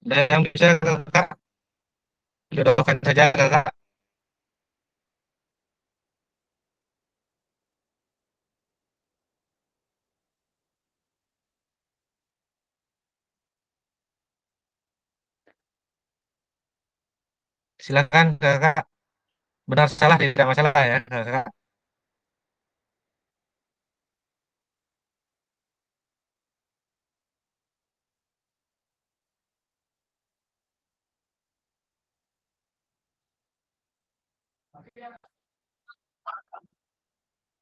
Dan yang bisa Kakak jodohkan saja Kakak. Silakan Kakak. Benar salah tidak masalah ya Kakak.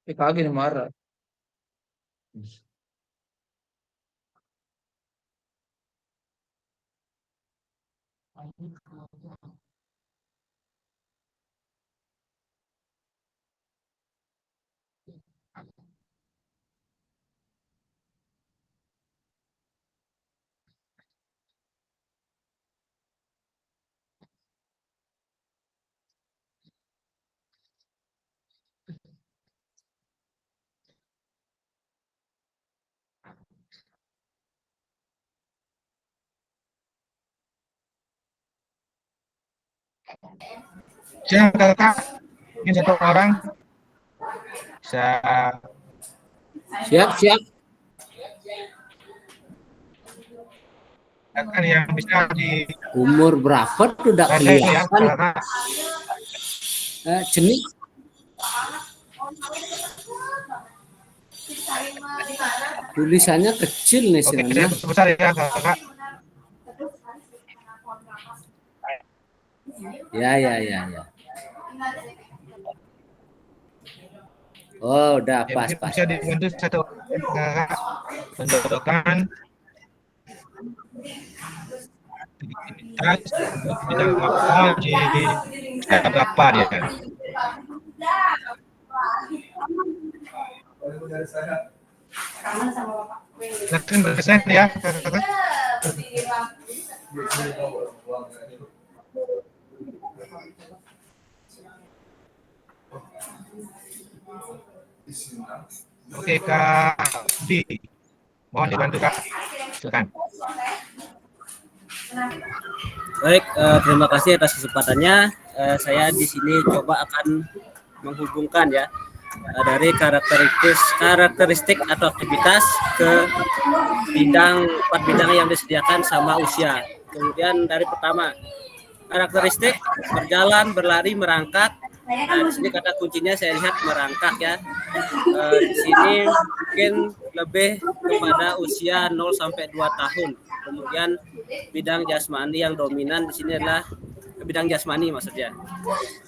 PKG marah. Siap kakak, mungkin satu orang bisa Siap. silakan yang bisa di Umur berapa tuh udah share ya kelihatan? kakak. Jenis tulisannya kecil nih Oke, sebenarnya. saya besar ya kakak. Ya. Oh, udah Ya, pas. bisa dibantu satu kakak mencontohkan aktivitas bidang apa di apa dia. Silakan berkesan ya kakak. Oke Kak Budi, mohon dibantu Kak. Silakan. Baik, terima kasih atas kesempatannya. Saya di sini coba akan menghubungkan ya dari karakteristik atau aktivitas ke empat bidang yang disediakan sama usia. Kemudian dari pertama karakteristik berjalan, berlari, merangkak. Nah, di sini kata kuncinya saya lihat merangkak ya. Di sini mungkin lebih kepada usia 0 sampai 2 tahun. Kemudian bidang jasmani yang dominan di sini adalah bidang jasmani maksudnya.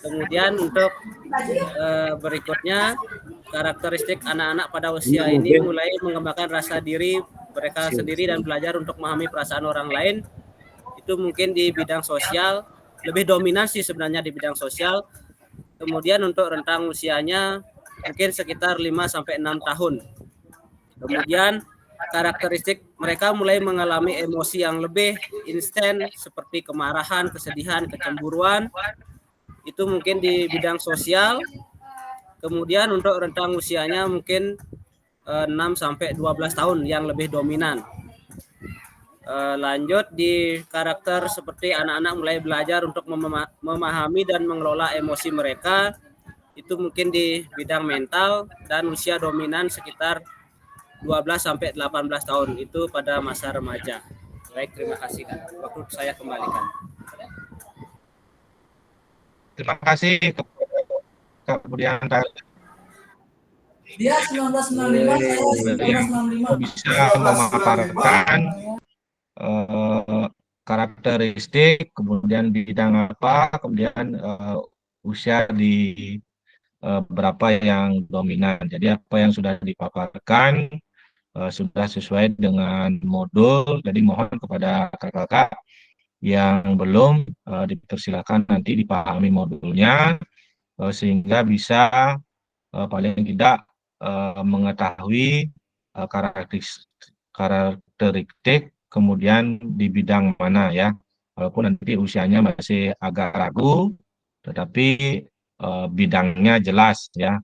Kemudian untuk berikutnya karakteristik anak-anak pada usia ini mulai mengembangkan rasa diri mereka sendiri dan belajar untuk memahami perasaan orang lain. Itu mungkin di bidang sosial, lebih dominan sih sebenarnya di bidang sosial. Kemudian untuk rentang usianya mungkin sekitar 5 sampai 6 tahun. Kemudian karakteristik mereka mulai mengalami emosi yang lebih instan seperti kemarahan, kesedihan, kecemburuan. Itu mungkin di bidang sosial. Kemudian untuk rentang usianya mungkin 6 sampai 12 tahun yang lebih dominan. Lanjut di karakter seperti anak-anak mulai belajar untuk memahami dan mengelola emosi mereka. Itu mungkin di bidang mental dan usia dominan sekitar 12 sampai 18 tahun itu pada masa remaja. Baik, terima kasih Kak. Waktu saya kembalikan. Terima kasih kemudian Dia 1995, saya 1995. bisa memaparkan karakteristik, kemudian bidang apa, kemudian usia di berapa yang dominan. Jadi apa yang sudah dipaparkan sudah sesuai dengan modul. Jadi mohon kepada kakak-kakak yang belum dipersilakan nanti dipahami modulnya sehingga bisa paling tidak mengetahui karakteristik kemudian di bidang mana ya, walaupun nanti usianya masih agak ragu, tetapi bidangnya jelas ya.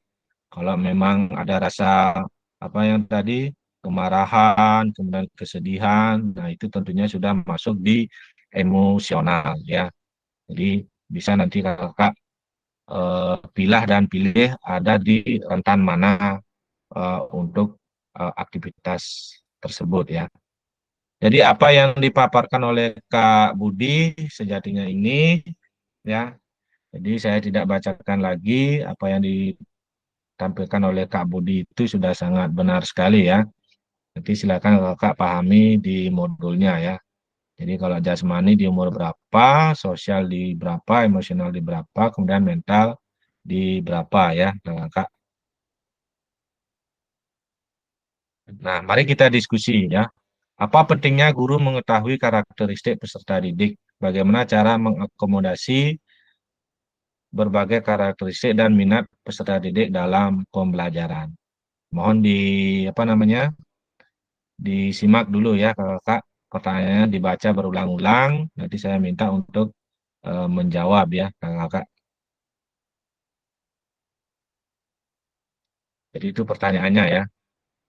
Kalau memang ada rasa apa yang tadi kemarahan, kemudian kesedihan, nah itu tentunya sudah masuk di emosional ya. Jadi bisa nanti kakak pilah dan pilih ada di rentan mana untuk aktivitas tersebut ya. Jadi apa yang dipaparkan oleh Kak Budi sejatinya ini ya. Jadi saya tidak bacakan lagi apa yang ditampilkan oleh Kak Budi itu sudah sangat benar sekali ya. Nanti silakan kakak pahami di modulnya ya. Jadi kalau jasmani di umur berapa, sosial di berapa, emosional di berapa, kemudian mental di berapa ya, Kakak. Nah, mari kita diskusi ya. Apa pentingnya guru mengetahui karakteristik peserta didik? Bagaimana cara mengakomodasi berbagai karakteristik dan minat peserta didik dalam pembelajaran? Mohon disimak dulu ya, Kakak. Pertanyaannya dibaca berulang-ulang. Nanti saya minta untuk menjawab ya, Kakak. Jadi itu pertanyaannya ya.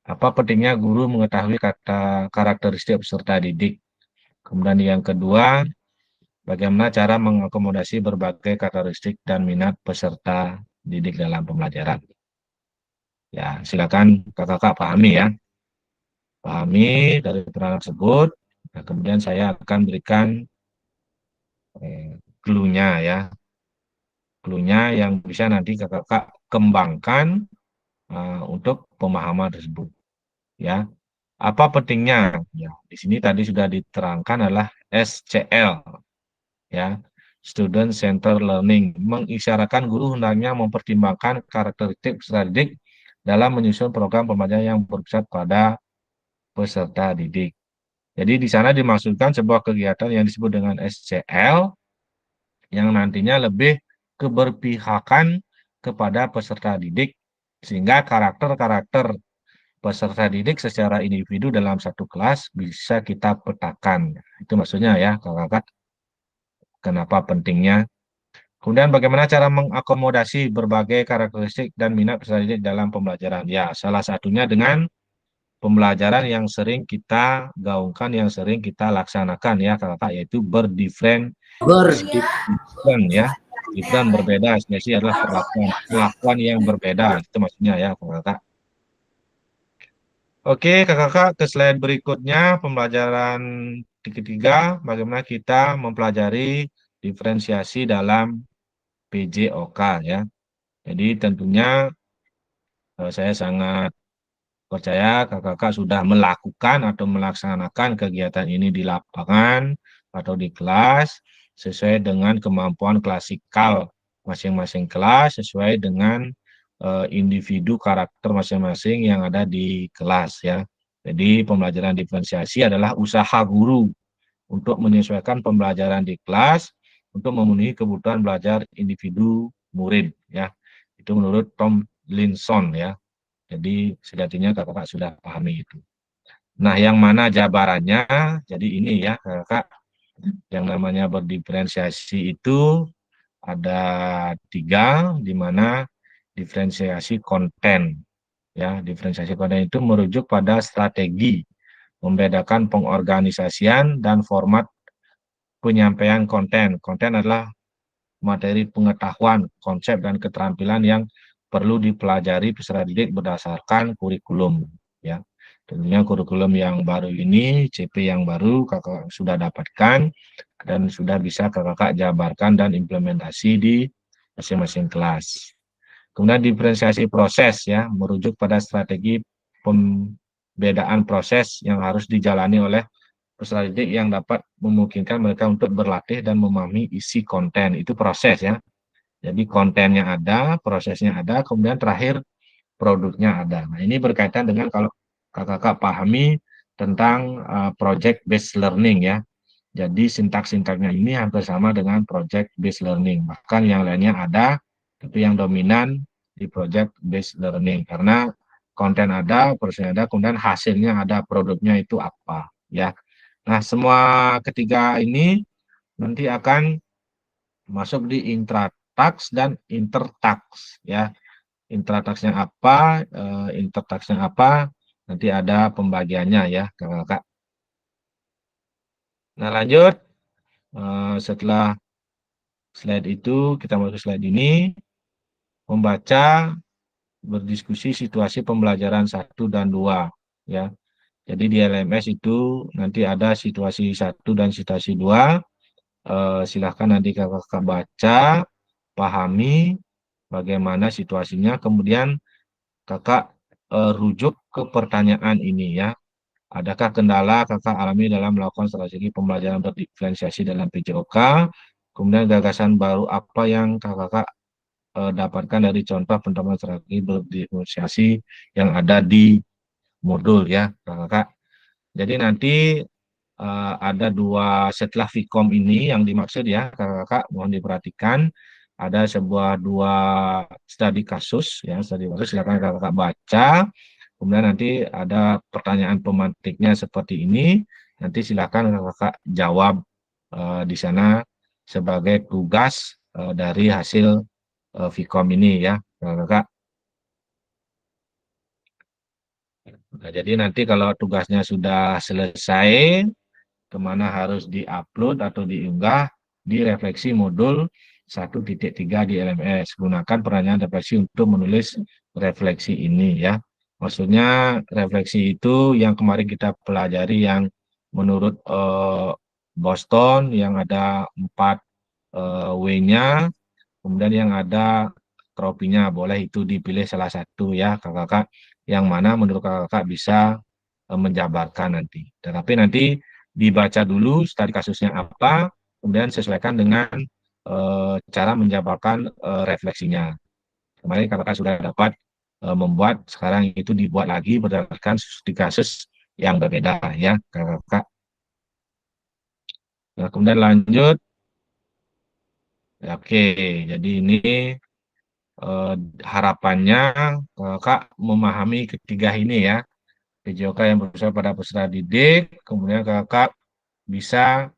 Apa pentingnya guru mengetahui karakteristik peserta didik? Kemudian yang kedua, bagaimana cara mengakomodasi berbagai karakteristik dan minat peserta didik dalam pembelajaran? Ya, silakan kakak pahami ya. Pahami dari pertanyaan tersebut. Nah, kemudian saya akan berikan clue-nya ya. Clue-nya yang bisa nanti kakak kembangkan untuk pemahaman tersebut. Ya, apa pentingnya? Ya, di sini tadi sudah diterangkan adalah SCL, ya, Student Center Learning, mengisyaratkan guru hendaknya mempertimbangkan karakteristik peserta didik dalam menyusun program pembelajaran yang berpusat pada peserta didik. Jadi di sana dimaksudkan sebuah kegiatan yang disebut dengan SCL yang nantinya lebih keberpihakan kepada peserta didik sehingga karakter-karakter peserta didik secara individu dalam satu kelas bisa kita petakan. Itu maksudnya ya, kakak. Kenapa pentingnya? Kemudian bagaimana cara mengakomodasi berbagai karakteristik dan minat peserta didik dalam pembelajaran? Ya, salah satunya dengan pembelajaran yang sering kita gaungkan, yang sering kita laksanakan ya, kakak, yaitu berdifferent ya. Different berbeda, spesies adalah perlakuan yang berbeda. Itu maksudnya ya, kakak. Oke, kakak, ke slide berikutnya, pembelajaran ketiga, bagaimana kita mempelajari diferensiasi dalam PJOK ya. Jadi tentunya saya sangat percaya kakak sudah melakukan atau melaksanakan kegiatan ini di lapangan atau di kelas sesuai dengan kemampuan klasikal masing-masing kelas, sesuai dengan individu karakter masing-masing yang ada di kelas ya. Jadi pembelajaran diferensiasi adalah usaha guru untuk menyesuaikan pembelajaran di kelas untuk memenuhi kebutuhan belajar individu murid ya. Itu menurut Tomlinson ya. Jadi sejatinya kakak sudah pahami itu. Nah, yang mana jabarannya? Jadi ini ya kakak, yang namanya berdiferensiasi itu ada 3, di mana diferensiasi konten. Ya, diferensiasi konten itu merujuk pada strategi membedakan pengorganisasian dan format penyampaian konten. Konten adalah materi pengetahuan, konsep, dan keterampilan yang perlu dipelajari peserta didik berdasarkan kurikulum. Ya, tentunya kurikulum yang baru ini, CP yang baru kakak sudah dapatkan dan sudah bisa kakak jabarkan dan implementasi di masing-masing kelas. Kemudian diferensiasi proses ya, merujuk pada strategi pembedaan proses yang harus dijalani oleh peserta didik yang dapat memungkinkan mereka untuk berlatih dan memahami isi konten. Itu proses ya. Jadi kontennya ada, prosesnya ada, kemudian terakhir produknya ada. Nah, ini berkaitan dengan kalau kakak pahami tentang project based learning ya. Jadi sintaks-sintaknya ini hampir sama dengan project based learning. Bahkan yang lainnya ada, tapi yang dominan di project based learning karena konten ada, prosesnya ada, kemudian hasilnya ada, produknya itu apa ya. Nah, semua ketiga ini nanti akan masuk di intratax dan intertax ya. Intrataxnya apa, intertaxnya apa, nanti ada pembagiannya ya, kakak. Nah, lanjut. Setelah slide itu, kita masuk slide ini. Membaca, berdiskusi situasi pembelajaran 1 dan 2 ya. Jadi di LMS itu nanti ada situasi 1 dan situasi 2. Silahkan nanti kakak baca, pahami bagaimana situasinya, kemudian kakak rujuk ke pertanyaan ini ya. Adakah kendala kakak alami dalam melakukan strategi pembelajaran berdiferensiasi dalam PJOK? Kemudian gagasan baru apa yang kakak dapatkan dari contoh penerapan strategi berdifferensiasi yang ada di modul ya kakak. Jadi nanti ada dua setelah Vkom ini yang dimaksud ya kakak, mohon diperhatikan ada dua studi kasus ya, studi kasus silakan kakak baca. Kemudian nanti ada pertanyaan pemantiknya seperti ini, nanti silakan kakak jawab di sana sebagai tugas dari hasil Vkom ini ya kakak. Nah, jadi nanti kalau tugasnya sudah selesai, kemana harus diupload atau diunggah di refleksi modul 1.3 di LMS. Gunakan pertanyaan refleksi untuk menulis refleksi ini ya. Maksudnya refleksi itu yang kemarin kita pelajari yang menurut Boston yang ada 4 W-nya, kemudian yang ada tropinya, boleh itu dipilih salah satu ya kakak-kakak, yang mana menurut kakak-kakak bisa menjabarkan nanti. Tetapi nanti dibaca dulu studi kasusnya apa, kemudian sesuaikan dengan cara menjabarkan refleksinya. Kemarin kakak sudah dapat membuat, sekarang itu dibuat lagi berdasarkan studi kasus yang berbeda ya kakak. Nah, kemudian lanjut. Oke, jadi ini harapannya kakak memahami ketiga ini ya. PJOK yang berusaha pada peserta didik, kemudian kakak bisa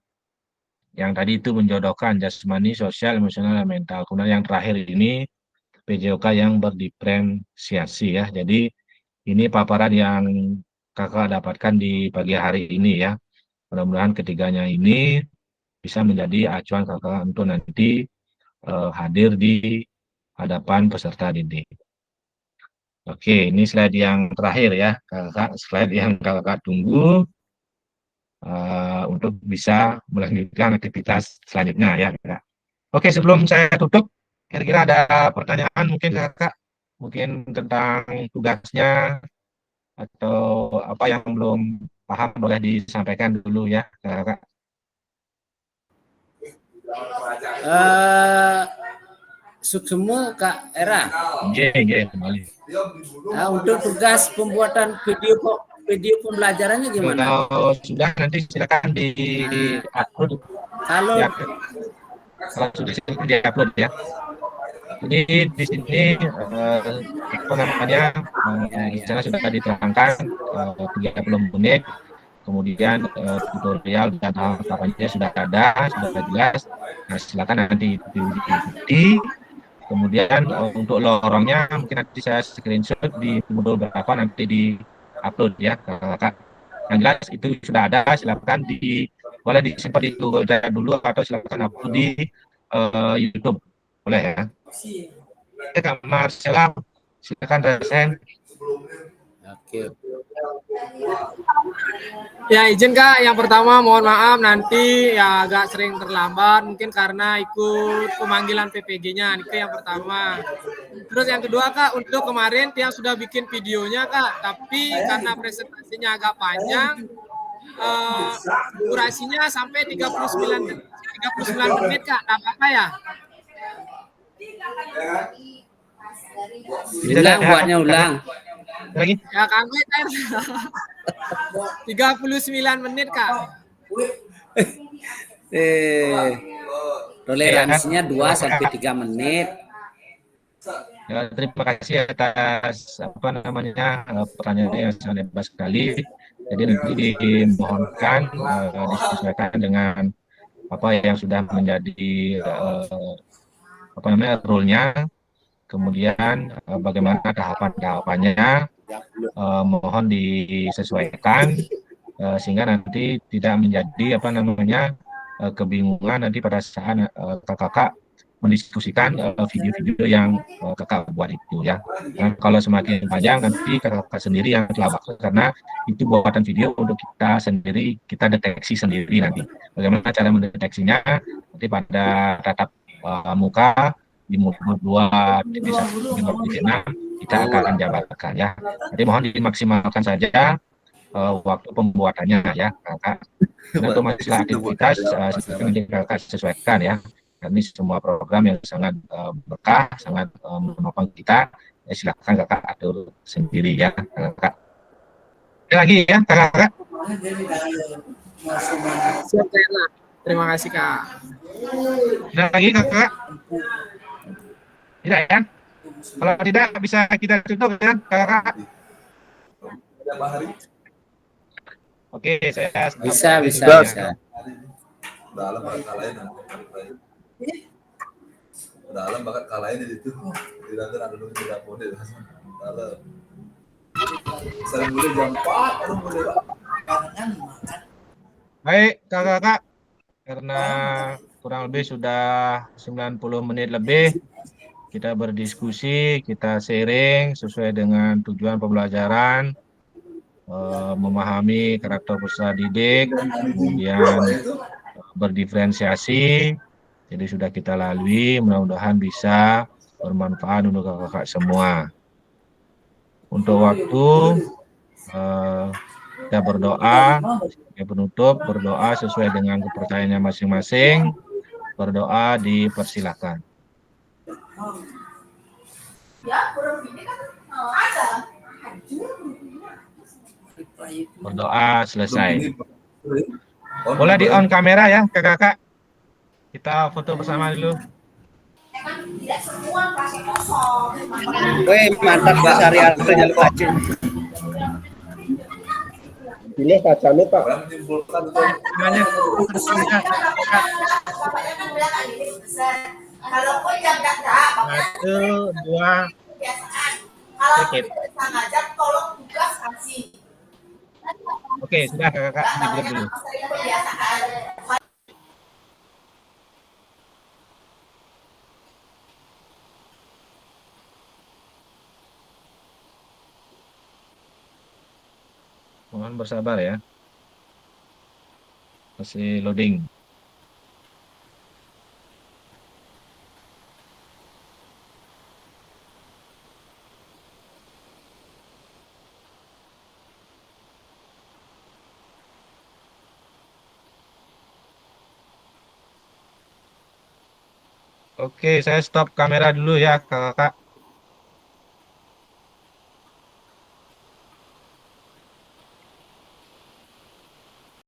yang tadi itu menjodohkan jasmani, sosial, emosional, dan mental. Kemudian yang terakhir ini PJOK yang berdiferensiasi ya. Jadi ini paparan yang kakak dapatkan di pagi hari ini ya. Mudah-mudahan ketiganya ini bisa menjadi acuan kakak untuk nanti hadir di hadapan peserta didik. Oke, ini slide yang terakhir ya, kakak. Slide yang kakak tunggu untuk bisa melanjutkan aktivitas selanjutnya ya, kakak. Oke, sebelum saya tutup, kira-kira ada pertanyaan mungkin kakak, mungkin tentang tugasnya atau apa yang belum paham boleh disampaikan dulu ya, kakak. Suksemu Kak Era. Iya, kembali. Nah, untuk tugas pembuatan video pembelajarannya gimana? Kalau sudah nanti silakan di-upload. Kalau Ya, kalau sudah silakan di-upload ya. Jadi di sini apa namanya di sana sudah diterangkan 30 menit. Kemudian tutorial dan hal-halnya sudah ada, sudah jelas. Nah, silakan nanti diikuti. Kemudian untuk lorongnya mungkin nanti saya screenshot di modul berapa nanti di-upload ya kakak. Yang jelas itu sudah ada, silakan boleh disimpan di Google Drive dulu atau silakan upload di YouTube, boleh ya. Oke, Kak Marcella, silakan resen. Oke. Ya izin Kak, yang pertama mohon maaf nanti ya agak sering terlambat mungkin karena ikut pemanggilan PPG-nya, itu yang pertama. Terus yang kedua Kak, untuk kemarin yang sudah bikin videonya Kak, tapi karena presentasinya agak panjang, durasinya sampai 39 menit Kak, apa-apa ya? Ulang. Lagi? Ya kami 39 menit Kak. Toleransinya 2 sampai 3 menit. Ya, terima kasih atas pertanyaannya yang sangat hebat sekali. Jadi nanti dimohonkan disesuaikan dengan apa yang sudah menjadi rule-nya. Kemudian bagaimana tahapan-tahapannya mohon disesuaikan sehingga nanti tidak menjadi kebingungan nanti pada saat kakak mendiskusikan video-video yang kakak buat itu ya. Dan kalau semakin panjang nanti kakak sendiri yang terlambat karena itu buatan video untuk kita sendiri, kita deteksi sendiri nanti. Bagaimana cara mendeteksinya nanti pada tatap muka di modul 2.1.6 kita akan jabarkan ya. Jadi mohon dimaksimalkan saja waktu pembuatannya ya kakak. Untuk masalah aktivitas nanti kakak sesuaikan ya. Ini semua program yang sangat berkah, sangat menopang kita. Ya, silakan kakak atur sendiri ya kakak. Lagi ya kakak. Siap, Kak Erla. Terima kasih, Kak. Ada lagi kakak? Tidak ya? Kalau tidak bisa kita tutup ya kakak. Oke, saya bisa. Dalam bakat kalahin di situ. Tidak ada dulu tidak boleh. Dalam. Sering boleh jam 4, belum boleh Pak. Baik, kakak-kakak. Karena kurang lebih sudah 90 menit lebih kita berdiskusi, kita sharing sesuai dengan tujuan pembelajaran, memahami karakter peserta didik, kemudian berdiferensiasi. Jadi sudah kita lalui, mudah-mudahan bisa bermanfaat untuk kakak-kakak semua. Untuk waktu kita berdoa, sebagai penutup berdoa sesuai dengan kepercayaannya masing-masing. Berdoa dipersilakan. Berdoa selesai. Boleh di on kamera ya kakak-kakak. Kita foto bersama dulu. Weh, mantap Pak Saryanto jalur kacil. Ini kacanya Pak. Namanya. Satu, dua, sedikit. Oke, sudah kakak di dulu. Mohon bersabar ya. Masih loading. Oke, saya stop kamera dulu ya, kakak.